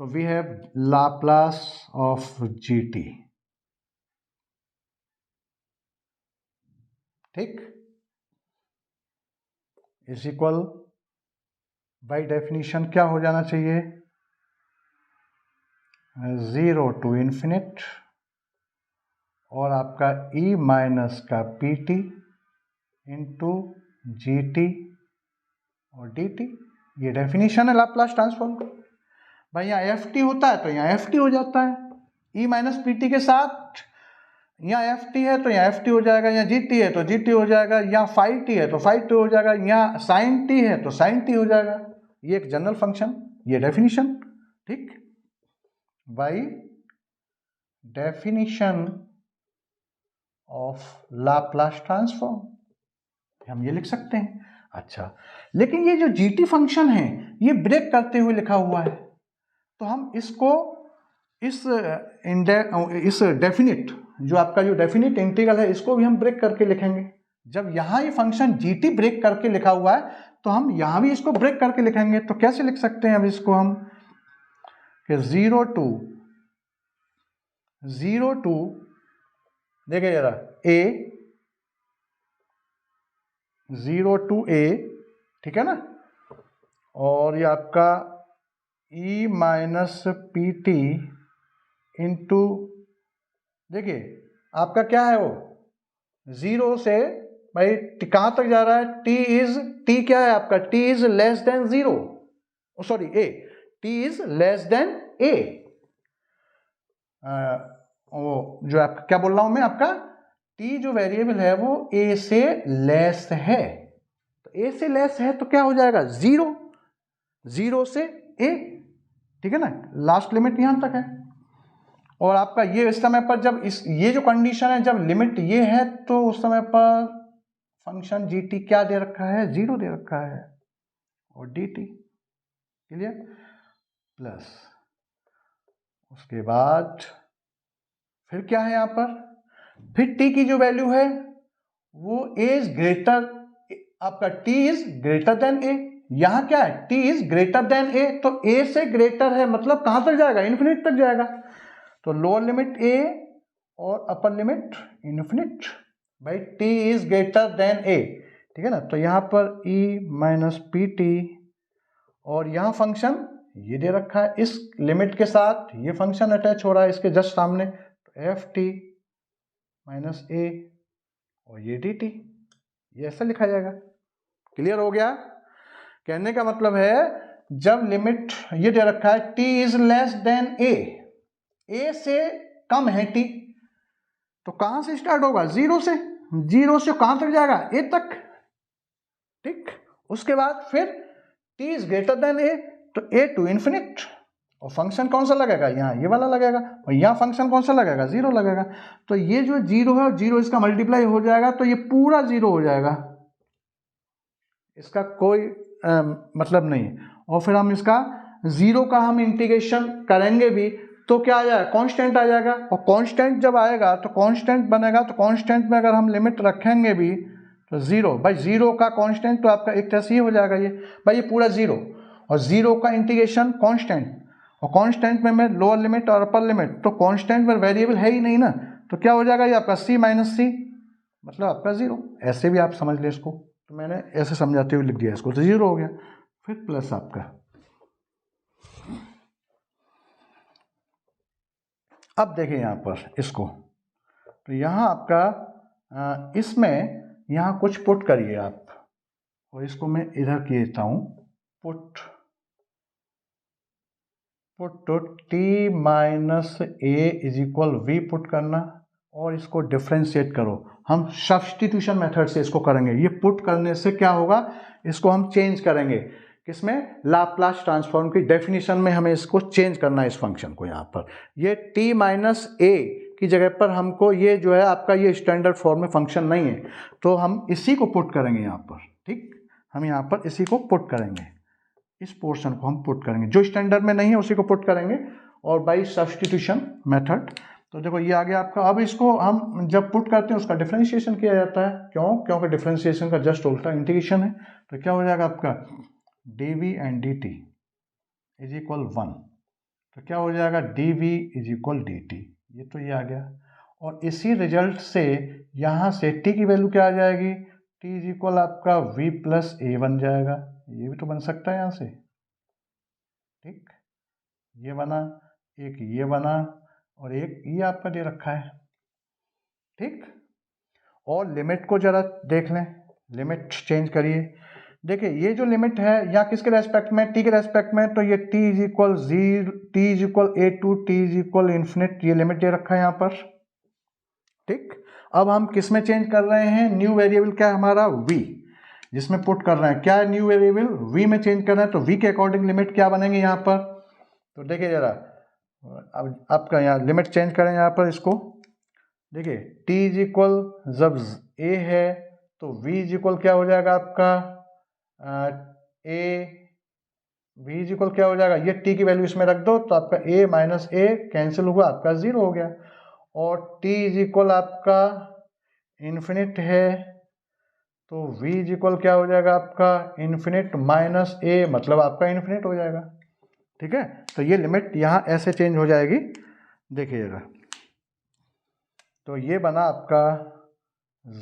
S1: तो we have Laplace of g t. ठीक, इज इक्वल बाई डेफिनेशन क्या हो जाना चाहिए, 0 टू इन्फिनिट और आपका ई माइनस का p t into g t और डी टी। ये डेफिनेशन है लाप्लास ट्रांसफॉर्म का। भाई यहाँ एफ टी होता है तो यहाँ एफ टी हो जाता है, ई माइनस पी टी के साथ यहाँ एफ टी है तो यहाँ एफ टी हो जाएगा, यहाँ जी टी है तो जी टी हो जाएगा, यहाँ फाई टी है तो फाई टी हो जाएगा, यहाँ साइन टी है तो साइन टी हो जाएगा। ये एक जनरल फंक्शन, ये डेफिनेशन। ठीक, by definition of Laplace transform हम ये लिख सकते हैं। अच्छा, लेकिन ये जो जीटी फंक्शन है ये ब्रेक करते हुए लिखा हुआ है, तो हम इसको इस डेफिनिट जो आपका जो डेफिनिट इंटीग्रल है इसको भी हम ब्रेक करके लिखेंगे। जब यहाँ ये फंक्शन जीटी ब्रेक करके लिखा हुआ है तो हम यहाँ भी इसको ब्रेक करके लिखेंगे। तो कैसे लिख सकते हैं अब इसको हम, कि 0 टू देखिए जरा a 0 टू a, ठीक है ना, और ये आपका e minus p t into, देखिए आपका क्या है वो 0 से भाई कहाँ तक जा रहा है, t क्या है आपका, t is less then 0, sorry a, t is less then a। वो जो आपका क्या बोल रहा हूं मैं, आपका t जो वेरिएबल है वो a से लेस है, तो a से लेस है तो क्या हो जाएगा 0 से a, ठीक है ना, लास्ट लिमिट यहां तक है। और आपका ये इस समय पर जब ये जो कंडीशन है, जब लिमिट ये है तो उस समय पर फंक्शन जी टी क्या दे रखा है, 0 दे रखा है, और डी टी, क्लियर, प्लस उसके बाद फिर क्या है यहाँ पर, फिर t की जो वैल्यू है वो a इज ग्रेटर, आपका t is greater then a, यहाँ क्या है t is greater then a, तो a से ग्रेटर है मतलब कहाँ तक जाएगा, इन्फिनिट तक जाएगा। तो लोअर लिमिट a और अपर लिमिट इन्फिनिट, भाई t is greater then a, ठीक है ना। तो यहाँ पर e माइनस पी टी और यहाँ फंक्शन ये दे रखा है, इस लिमिट के साथ ये फंक्शन अटैच हो रहा है इसके जस्ट सामने, तो एफ टी माइनस ए और ये डी टी, ये ऐसा लिखा जाएगा। क्लियर हो गया, कहने का मतलब है जब लिमिट ये दे रखा है t is less then a से कम है t, तो कहां से स्टार्ट होगा, 0 से कहां तक जाएगा, a तक, ठीक। उसके बाद फिर t is greater then a, तो a टू इन्फिनिट, और फंक्शन कौन सा लगेगा, यहाँ ये वाला लगेगा, और यहाँ फंक्शन कौन सा लगेगा, 0 लगेगा। तो ये जो 0 है और 0 इसका मल्टीप्लाई हो जाएगा तो ये पूरा 0 हो जाएगा, इसका कोई मतलब नहीं। और फिर हम इसका 0 का हम इंटीग्रेशन करेंगे भी तो क्या आ जाएगा, कांस्टेंट आ जाएगा, और कांस्टेंट जब आएगा तो कांस्टेंट बनेगा, तो कांस्टेंट में अगर हम लिमिट रखेंगे भी तो 0, भाई 0 का कांस्टेंट तो आपका एक तरह से ही हो जाएगा, ये भाई ये पूरा 0, और 0 का इंटीग्रेशन कांस्टेंट, और कांस्टेंट में लोअर लिमिट और अपर लिमिट, तो कांस्टेंट में वेरिएबल है ही नहीं ना, तो क्या हो जाएगा ये आपका c माइनस सी, मतलब आपका 0। ऐसे भी आप समझ ले इसको, तो मैंने ऐसे समझाते हुए लिख दिया इसको, तो 0 हो गया। फिर प्लस आपका, अब देखिए यहाँ पर इसको, तो यहाँ आपका इसमें यहाँ कुछ पुट करिए आप, और इसको मैं इधर किए देता हूँ, पुट तो t minus a is equal v put करना, और इसको डिफ्रेंशिएट करो। हम सब्स्टिट्यूशन मेथड से इसको करेंगे, ये पुट करने से क्या होगा, इसको हम चेंज करेंगे किसमें, लाप्लास ट्रांसफॉर्म की डेफिनेशन में हमें इसको चेंज करना है, इस फंक्शन को। यहाँ पर ये t माइनस ए की जगह पर हमको ये जो है आपका ये स्टैंडर्ड फॉर्म में फंक्शन नहीं है, तो हम इसी को पुट करेंगे यहाँ पर, ठीक। हम यहाँ पर इसी को पुट करेंगे, इस पोर्शन को हम पुट करेंगे, जो स्टैंडर्ड में नहीं है उसी को पुट करेंगे, और बाई सब्स्टिट्यूशन मेथड तो देखो ये आ गया आपका। अब इसको हम जब पुट करते हैं उसका डिफरेंशिएशन किया जाता है, क्यों? क्योंकि डिफरेंशिएशन का जस्ट उल्टा इंटीग्रेशन है। तो क्या हो जाएगा आपका dv and dt is equal 1। तो क्या हो जाएगा dv इज इक्वल dt, ये तो ये आ गया। और इसी रिजल्ट से यहाँ से t की वैल्यू क्या आ जाएगी, t इज इक्वल आपका v प्लस a बन जाएगा। ये भी तो बन सकता है यहाँ से, ठीक। ये बना, एक ये बना और एक ये आपका दे रखा है, ठीक। और लिमिट को जरा देख लें, लिमिट चेंज करिए। देखिए ये जो लिमिट है यहाँ किसके रेस्पेक्ट में, t के रेस्पेक्ट में, तो ये t is equal zero, t is equal a to t is equal infinite, ये लिमिट दे रखा है यहाँ पर, ठीक। अब हम किस में चेंज कर रहे हैं, न्यू वेरिएबल क्या है हमारा v, जिसमें पुट कर रहे हैं क्या है, न्यू वेरिएबल v में चेंज कर रहे हैं। तो v के अकॉर्डिंग लिमिट क्या बनेंगे यहाँ पर, तो देखिए जरा, अब आपका यहाँ लिमिट चेंज करें यहाँ पर इसको। देखिए t इज इक्वल जब a है तो v इज इक्वल क्या हो जाएगा आपका a, v इज इक्वल क्या हो जाएगा, ये t की वैल्यू इसमें रख दो तो आपका a माइनस a कैंसिल हुआ, आपका 0 हो गया। और t इज इक्वल आपका इन्फिनिट है तो v इज इक्वल क्या हो जाएगा आपका इन्फिनिट माइनस a, मतलब आपका इन्फिनिट हो जाएगा, ठीक है। तो ये लिमिट यहाँ ऐसे चेंज हो जाएगी, देखिएगा। तो ये बना आपका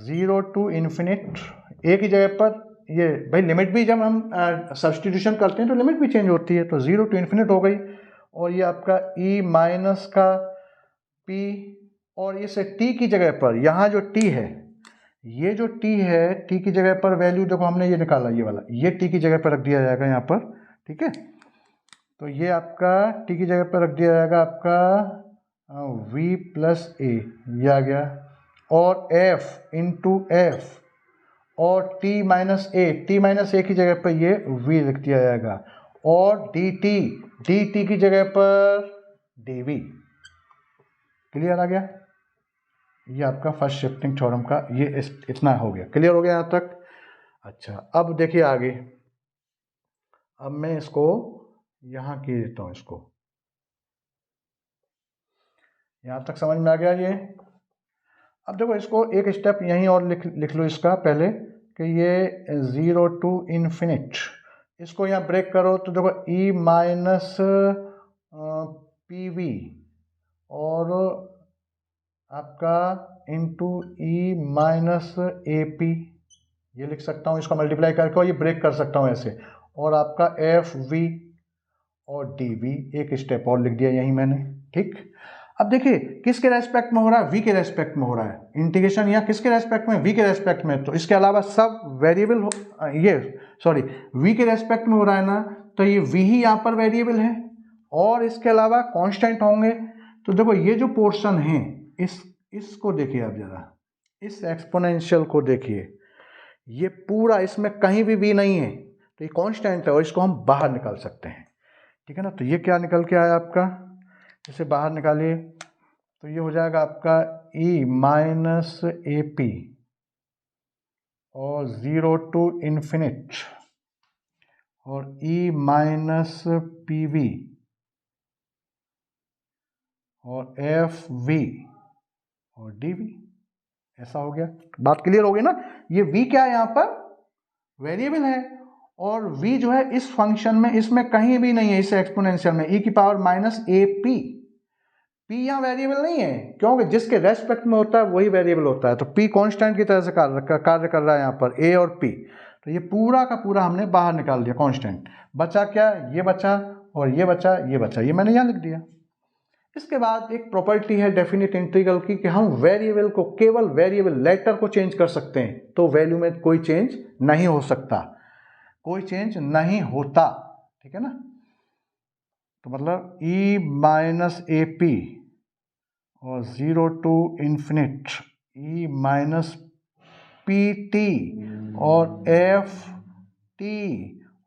S1: 0 टू इन्फिनिट, ए की जगह पर ये भाई लिमिट भी जब हम सब्स्टिट्यूशन करते हैं तो लिमिट भी चेंज होती है, तो 0 टू इन्फिनिट हो गई। और ये आपका e माइनस का p, और इसे t की जगह पर यहाँ जो t है, ये जो t है t की जगह पर वैल्यू देखो हमने ये निकाला, ये वाला, ये t की जगह पर रख दिया जाएगा यहाँ पर, ठीक है। तो ये आपका t की जगह पर रख दिया जाएगा आपका v प्लस a, ये आ गया। और f इंटू एफ और t माइनस a की जगह पर ये v लिख दिया जाएगा। और dt की जगह पर dv, क्लियर आ गया। ये आपका फर्स्ट शिफ्टिंग थ्योरम का ये इतना हो गया, क्लियर हो गया यहाँ तक। अच्छा अब देखिए आगे, अब मैं इसको यहाँ की देता हूँ, इसको यहाँ तक समझ में आ गया ये। अब देखो इसको एक स्टेप यहीं और लिख लो इसका पहले, कि ये 0 टू इन्फिनिट, इसको यहाँ ब्रेक करो तो देखो e माइनस पी और आपका इंटू e माइनस AP, ये लिख सकता हूँ, इसको मल्टीप्लाई करके और ये ब्रेक कर सकता हूँ ऐसे। और आपका FV और DV, एक स्टेप और लिख दिया यहीं मैंने, ठीक। अब देखिए किसके रेस्पेक्ट में हो रहा है, v के रेस्पेक्ट में हो रहा है इंटीग्रेशन, यहाँ किसके रेस्पेक्ट में, v के रेस्पेक्ट में। तो इसके अलावा सब वेरिएबल v के रेस्पेक्ट में हो रहा है ना, तो ये v ही यहाँ पर वेरिएबल है और इसके अलावा कांस्टेंट होंगे। तो देखो ये जो पोर्शन है इसको देखिए आप जरा, इस एक्सपोनेंशियल को देखिए, ये पूरा इसमें कहीं भी v नहीं है तो ये कांस्टेंट है और इसको हम बाहर निकाल सकते हैं, ठीक है ना। तो ये क्या निकल के आया आपका, इसे बाहर निकालिए तो ये हो जाएगा आपका e माइनस AP और 0 टू इन्फिनिट और e माइनस PV और FV और DV, ऐसा हो गया। बात क्लियर हो गई ना। ये v क्या है, यहाँ पर वेरिएबल है और v जो है इस फंक्शन में इसमें कहीं भी नहीं है, इस एक्सपोनेंशियल में e की पावर माइनस AP, p यहाँ वेरिएबल नहीं है क्योंकि जिसके रेस्पेक्ट में होता है वही वेरिएबल होता है। तो p कांस्टेंट की तरह से कार्य कर रहा है यहाँ पर a और p, तो ये पूरा का पूरा हमने बाहर निकाल दिया कांस्टेंट। बचा क्या, ये बचा और ये बचा, ये बचा, ये मैंने यहाँ लिख दिया। इसके बाद एक प्रॉपर्टी है डेफिनेट इंटीग्रल की कि हम वेरिएबल को केवल वेरिएबल लेटर को चेंज कर सकते हैं, तो वैल्यू में कोई चेंज नहीं हो सकता, कोई चेंज नहीं होता, ठीक है ना। तो मतलब e माइनस AP और 0 to infinite e minus PT और FT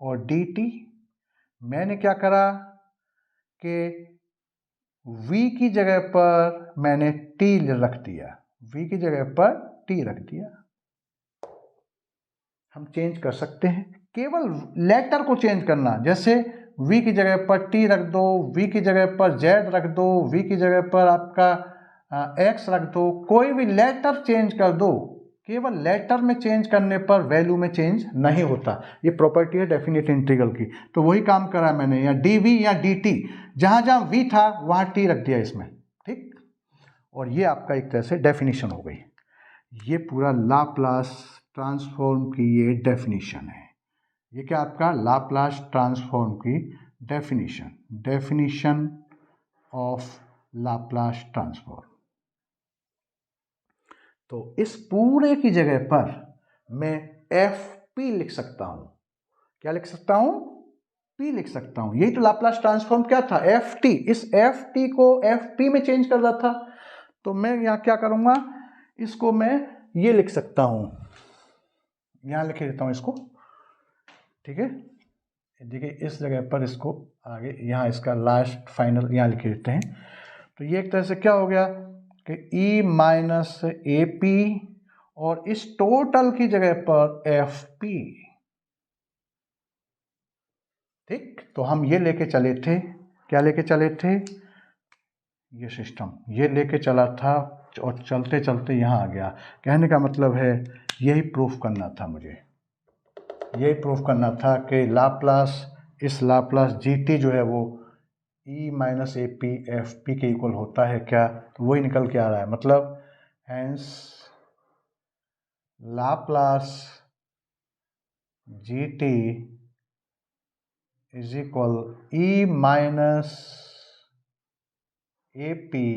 S1: और DT। मैंने क्या करा कि v की जगह पर मैंने t रख दिया, v की जगह पर t रख दिया। हम चेंज कर सकते हैं, केवल लेटर को चेंज करना, जैसे v की जगह पर t रख दो, v की जगह पर z रख दो, v की जगह पर आपका एक्स रख दो, कोई भी लेटर चेंज कर दो, केवल लेटर में चेंज करने पर वैल्यू में चेंज नहीं होता। ये प्रॉपर्टी है डेफिनेट इंटीग्रल की। तो वही काम करा मैंने, या डी वी या डी टी, जहां जहां वी था वहां टी रख दिया इसमें, ठीक। और ये आपका एक तरह से डेफिनेशन हो गई। ये पूरा लाप्लास ट्रांसफॉर्म की ये डेफिनेशन है। ये क्या आपका लाप्लास ट्रांसफॉर्म की डेफिनेशन ऑफ लाप्लास ट्रांसफॉर्म। तो इस पूरे की जगह पर मैं एफ पी लिख सकता हूं। क्या लिख सकता हूं? पी लिख सकता हूं। यही तो लाप्लास ट्रांसफॉर्म क्या था? F T. इस एफ टी को एफ पी में चेंज कर रहा था। तो मैं यहां क्या करूंगा, इसको मैं ये लिख सकता हूं, यहां लिख देता हूं इसको, ठीक है। देखिए इस जगह पर इसको आगे यहां इसका लास्ट फाइनल यहां लिख देते हैं। तो ये एक तरह से क्या हो गया कि E माइनस ए पी, और इस टोटल की जगह पर एफ पी, ठीक। तो हम ये लेके चले थे, क्या लेके चले थे? ये सिस्टम ये लेके चला था, और चलते चलते यहाँ आ गया। कहने का मतलब है यही प्रूफ करना था मुझे, यही प्रूफ करना था कि लाप्लास, इस लाप्लास जी टी जो है वो e minus a p f p के इक्वल होता है क्या? तो वही निकल के आ रहा है। मतलब hence Laplace g t is equal e minus a p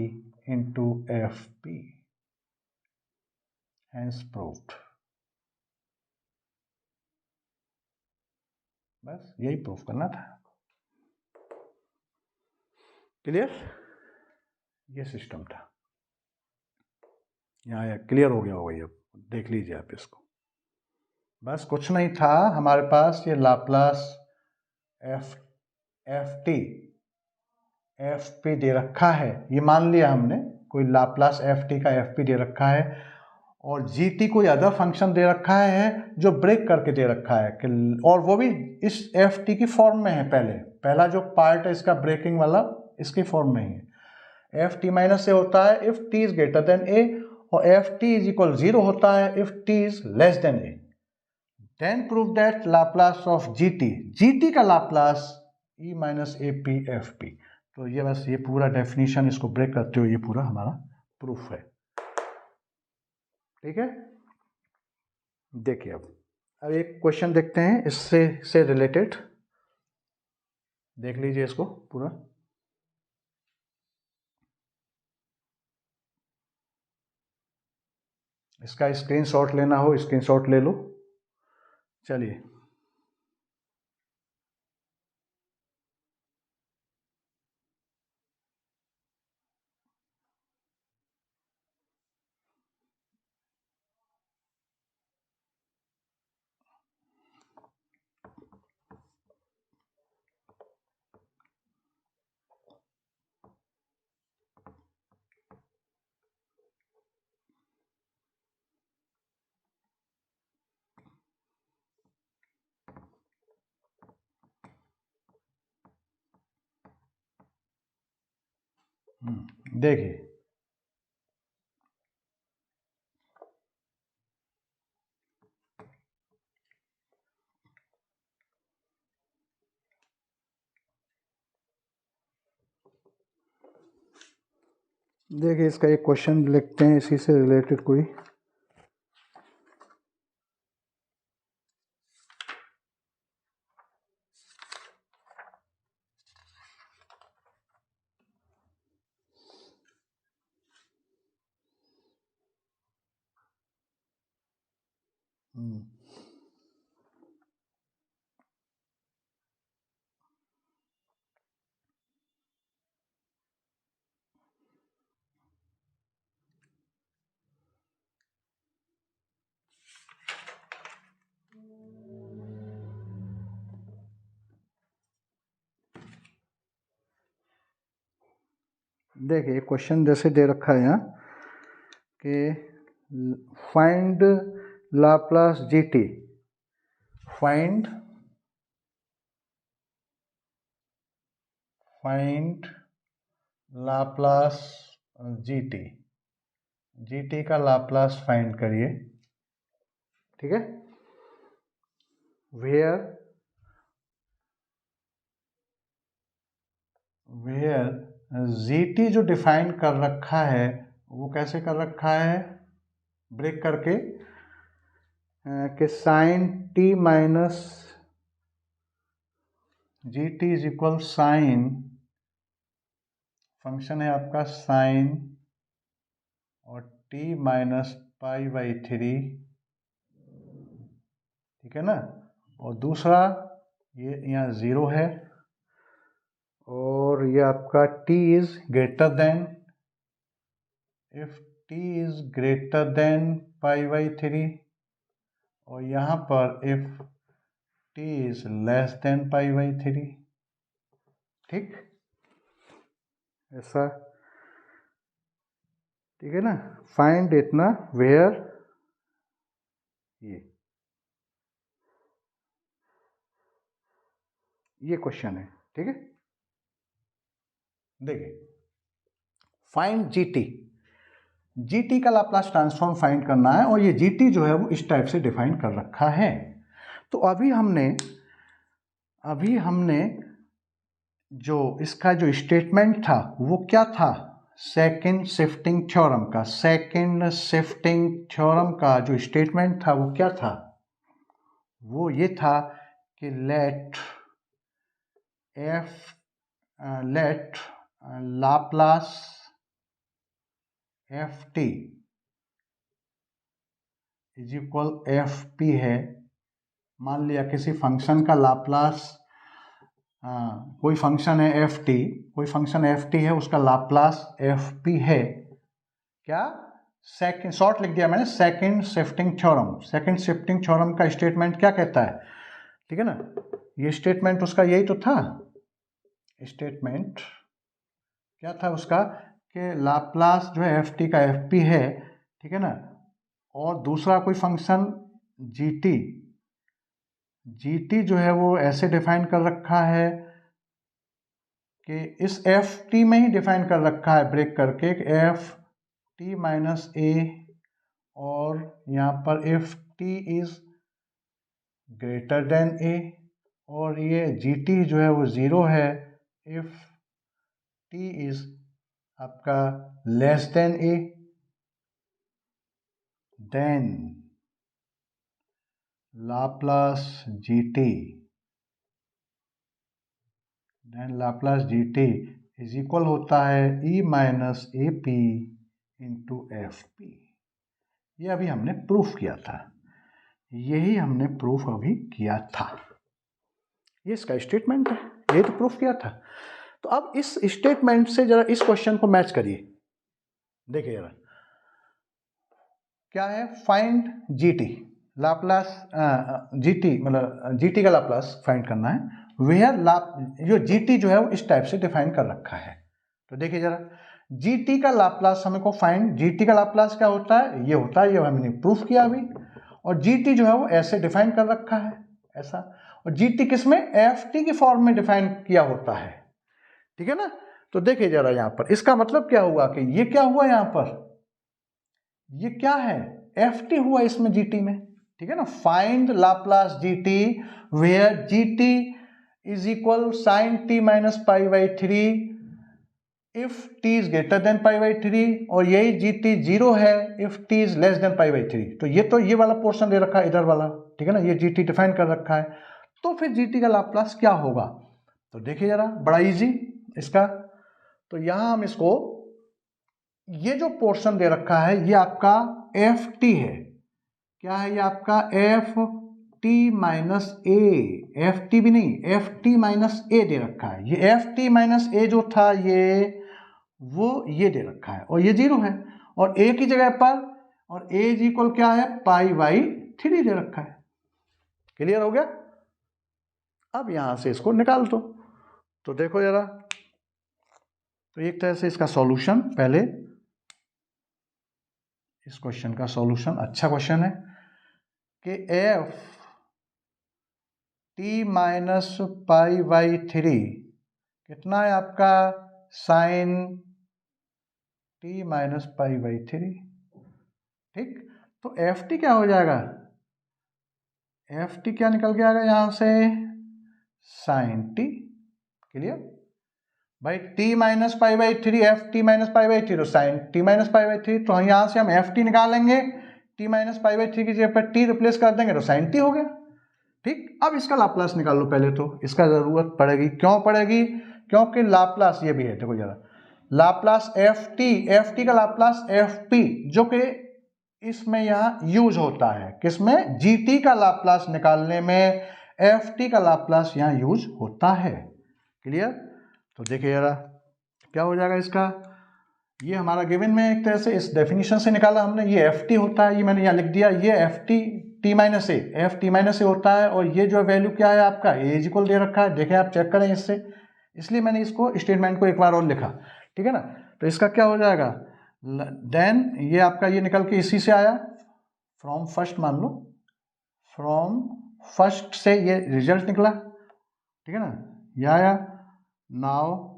S1: into f p, hence proved. बस यही प्रूफ करना था। क्लियर? ये सिस्टम था। यहाँ क्लियर हो गया होगा, ये देख लीजिए आप इसको। बस कुछ नहीं था हमारे पास, ये लाप्लास एफ पी दे रखा है, ये मान लिया हमने, कोई लाप्लास एफ टी का एफ पी दे रखा है, और जी टी कोई अदर फंक्शन दे रखा है जो ब्रेक करके दे रखा है कि, और वो भी इस एफ टी की फॉर्म में है। पहला जो पार्ट है इसका ब्रेकिंग वाला, इसकी फॉर्म में ही है। एफ टी माइनस ए होता है if t is greater than a, और एफ टी इज इक्वल 0 होता है if t is less than a. Then prove that Laplace of g t का Laplace e minus a p f p. तो ये बस ये पूरा डेफिनेशन, इसको ब्रेक करते हुए ये पूरा हमारा प्रूफ है, ठीक है। देखिए अब एक क्वेश्चन देखते हैं इससे रिलेटेड, देख लीजिए इसको पूरा। इसका स्क्रीनशॉट लेना हो स्क्रीनशॉट ले लो। चलिए देखिए देखिए इसका एक क्वेश्चन लिखते हैं इसी से रिलेटेड कोई। देखिए क्वेश्चन जैसे दे रखा है यहाँ कि find Laplace g T, find Laplace g T, GT का लाप्लास फाइंड करिए, ठीक है। वेयर GT जो डिफाइन कर रखा है वो कैसे कर रखा है, ब्रेक करके कि sine t minus GT is equal sine, function है आपका साइन और t माइनस पाई बाई 3, ठीक है ना। और दूसरा ये यहाँ 0 है और ये आपका t is greater then, if t is greater than pi by 3, और यहाँ पर if t is less than pi by 3, ठीक, ऐसा, ठीक है ना। फाइंड इतना वेयर ये क्वेश्चन है, ठीक है। देखिए, फाइंड जीटी का लाप्लास ट्रांसफॉर्म फाइंड करना है और ये जीटी जो है वो इस टाइप से डिफाइन कर रखा है। तो अभी हमने जो इसका जो स्टेटमेंट था वो क्या था, सेकंड शिफ्टिंग थ्योरम का, सेकंड शिफ्टिंग थ्योरम का जो स्टेटमेंट था वो क्या था, वो ये था कि let Laplace f t is equal f p है। मान लिया किसी फंक्शन का लाप्लास, कोई फंक्शन है एफ टी, कोई फंक्शन एफ टी है, उसका लाप्लास एफ पी है, क्या, सेकंड, शॉर्ट लिख दिया मैंने, second shifting theorem. Second shifting theorem का स्टेटमेंट क्या कहता है, ठीक है ना। ये स्टेटमेंट उसका यही तो था, स्टेटमेंट क्या था उसका कि लाप्लास जो है एफ टी का एफ पी है, ठीक है ना, और दूसरा कोई फंक्शन जीटी जो है वो ऐसे डिफाइन कर रखा है कि इस एफ टी में ही डिफाइन कर रखा है ब्रेक करके एफ टी माइनस ए, और यहाँ पर if t is greater than a, और ये जीटी जो है वो 0 है इफ टी इज आपका less than a, then Laplace g t is equal होता है e minus a p into f p. ये अभी हमने प्रूफ किया था, यही हमने प्रूफ अभी किया था, ये इसका स्टेटमेंट है, ये तो प्रूफ किया था। तो अब इस स्टेटमेंट से जरा इस क्वेश्चन को मैच करिए, देखिए जरा क्या है, फाइंड जीटी लाप्लास, जीटी मतलब जीटी का लाप्लास फाइंड करना है, वेयर जो जीटी जो है वो इस टाइप से डिफाइन कर रखा है। तो देखिए जरा, जीटी का लाप्लास हमें को फाइंड, जीटी का लाप्लास क्या होता है, ये होता है, ये हमने प्रूफ किया अभी, और जीटी जो है वो ऐसे डिफाइन कर रखा है, ऐसा, और जीटी किसमें, एफ टी की फॉर्म में डिफाइन किया होता है, ठीक है ना। तो देखिए जरा यहाँ पर इसका मतलब क्या हुआ कि ये क्या हुआ यहाँ पर, ये क्या है, एफ टी हुआ इसमें जीटी में, ठीक है ना। Find Laplace g t where g t is equal sine t minus pi by 3 if t is greater than pi by 3, और यही जीटी 0 है if t is less than pi by 3। तो ये वाला पोर्शन दे रखा है इधर वाला, ठीक है ना, ये जीटी डिफाइन कर रखा है। तो फिर जीटी का लाप्लास क्या होगा, तो देखिए जरा, बड़ा इजी इसका। तो यहां हम इसको, ये जो पोर्शन दे रखा है ये आपका एफ टी है, क्या है ये आपका एफ टी माइनस ए, एफ टी भी नहीं, एफ टी माइनस ए दे रखा है। ये एफ टी माइनस ए जो था ये दे रखा है, और ये 0 है, और ए की जगह पर, और ए इज इक्वल क्या है, पाई बाई 3 दे रखा है। क्लियर हो गया। अब यहां से इसको निकाल दो, तो देखो जरा, तो एक तरह से इसका सॉल्यूशन, पहले इस क्वेश्चन का सॉल्यूशन, अच्छा क्वेश्चन है कि f t minus pi by 3 कितना है आपका, sine t minus pi by 3, ठीक, तो एफ टी क्या हो जाएगा, एफ टी क्या निकल के आएगा यहाँ से, साइन टी। क्लियर भाई, t minus pi by three, f t minus pi by three, तो sine t minus pi by three, तो यहाँ से हम एफ टी निकालेंगे, t minus pi by three की जगह पर टी रिप्लेस कर देंगे तो साइन टी हो गया। ठीक, अब इसका लाप्लास निकाल लो पहले, तो इसका जरूरत पड़ेगी, क्यों पड़ेगी, क्योंकि लाप्लास ये भी है, देखो जरा, लाप्लास एफ टी का लाप्लास एफ पी, जो कि इसमें यहाँ यूज होता है, किसमें, जी टी का लाप्लास निकालने में एफ टी का लाप्लास यहाँ यूज होता है। क्लियर, तो देखिए जरा क्या हो जाएगा इसका, ये हमारा गिवन में एक तरह से इस डेफिनेशन से निकाला हमने, ये एफ टी होता है, ये मैंने यहाँ लिख दिया, ये F T t minus A, F t minus a होता है, और ये जो वैल्यू क्या है आपका, ए इज इक्वल दे रखा है, देखें आप चेक करें इससे, इसलिए मैंने इसको स्टेटमेंट को एक बार और लिखा, ठीक है ना। तो इसका क्या हो जाएगा, देन ये आपका ये निकल के इसी से आया, फ्रॉम फर्स्ट मान लो, फ्रॉम फर्स्ट से ये रिजल्ट निकला, ठीक है ना, ये आया। नाउ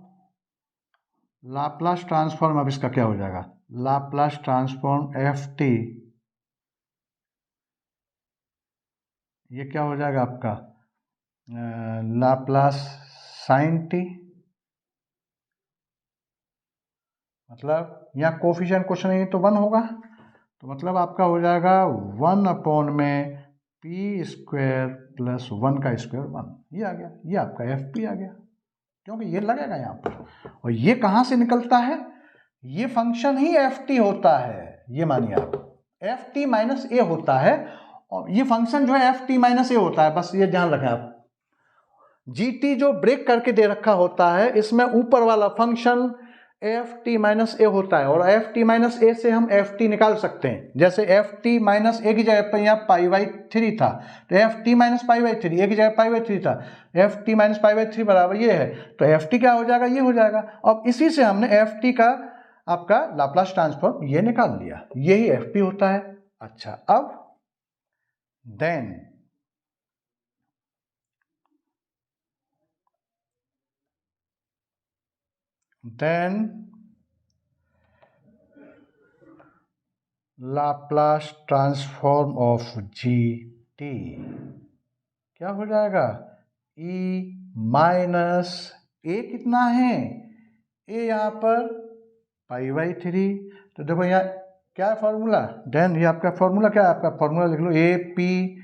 S1: लाप्लास ट्रांसफॉर्म, अब इसका क्या हो जाएगा, लाप्लास ट्रांसफॉर्म एफ टी, ये क्या हो जाएगा आपका, लाप्लास साइन टी, मतलब यहाँ कोफिशिएंट कुछ नहीं तो 1 होगा, तो मतलब आपका हो जाएगा 1 अपॉन में पी स्क्वायर प्लस 1 का स्क्वायर 1, ये आ गया, ये आपका एफ पी आ गया, क्योंकि ये लगेगा यहाँ पर। और ये कहाँ से निकलता है, ये फंक्शन ही एफ टी होता है, ये मानिए आप, एफ टी माइनस ए होता है, और ये फंक्शन जो है एफ टी माइनस ए होता है, बस ये ध्यान रखें आप। जी टी जो ब्रेक करके दे रखा होता है, इसमें ऊपर वाला function F t minus a होता है, और एफ टी माइनस ए से हम एफ टी निकाल सकते हैं, जैसे एफ टी माइनस ए की जगह पर यहाँ पाई बाई थ्री था, तो f t minus pi by three, a की जगह पाई बाई थ्री था, f t minus pi by three बराबर ये है, तो एफ टी क्या हो जाएगा, ये हो जाएगा। अब इसी से हमने एफ टी का आपका लाप्लास ट्रांसफॉर्म ये निकाल लिया, यही एफ पी होता है। अच्छा, अब then Laplace transform of g t क्या हो जाएगा, ई माइनस ए कितना है, ए यहाँ पर पाई बाई थ्री, तो देखो यहाँ क्या है फॉर्मूला, देन ये आपका फॉर्मूला क्या है, आपका फॉर्मूला लिख लो, ए पी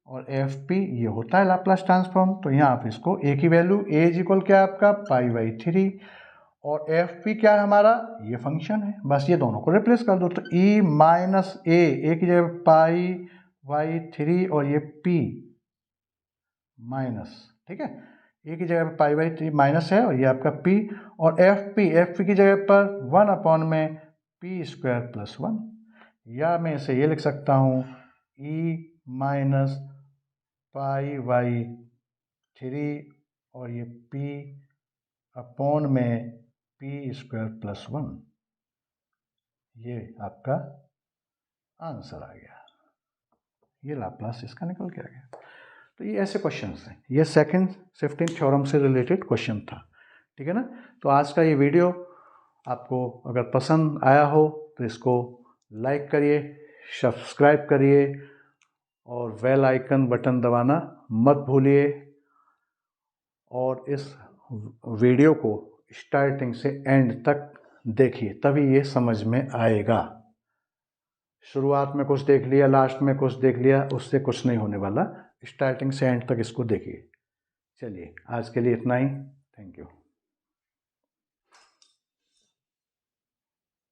S1: और एफ पी, ये होता है लाप्लास ट्रांसफॉर्म। तो यहाँ आप इसको ए की वैल्यू, ए इज इक्वल क्या है आपका पाई बाई थ्री, और एफ पी क्या है हमारा, ये फंक्शन है, बस ये दोनों को रिप्लेस कर दो, तो ई माइनस ए की जगह पाई बाई थ्री, और ये पी माइनस, ठीक है, ए की जगह पर पाई बाई थ्री माइनस है, और ये आपका पी, और एफ पी की जगह पर 1 अपॉन में पी स्क्वायर प्लस 1, या मैं इसे ये लिख सकता हूँ, E minus pi by three, और ये पी अपॉन में पी स्क्वायर प्लस 1, ये आपका आंसर आ गया, ये लाप्लास इसका निकल के आ गया। तो ये ऐसे क्वेश्चंस हैं, ये सेकंड शिफ्टिंग थ्योरम से रिलेटेड क्वेश्चन था, ठीक है ना। तो आज का ये वीडियो आपको अगर पसंद आया हो तो इसको लाइक करिए, सब्सक्राइब करिए, और बेल आइकन बटन दबाना मत भूलिए, और इस वीडियो को स्टार्टिंग से एंड तक देखिए, तभी ये समझ में आएगा। शुरुआत में कुछ देख लिया, लास्ट में कुछ देख लिया, उससे कुछ नहीं होने वाला, स्टार्टिंग से एंड तक इसको देखिए। चलिए आज के लिए इतना ही, थैंक यू।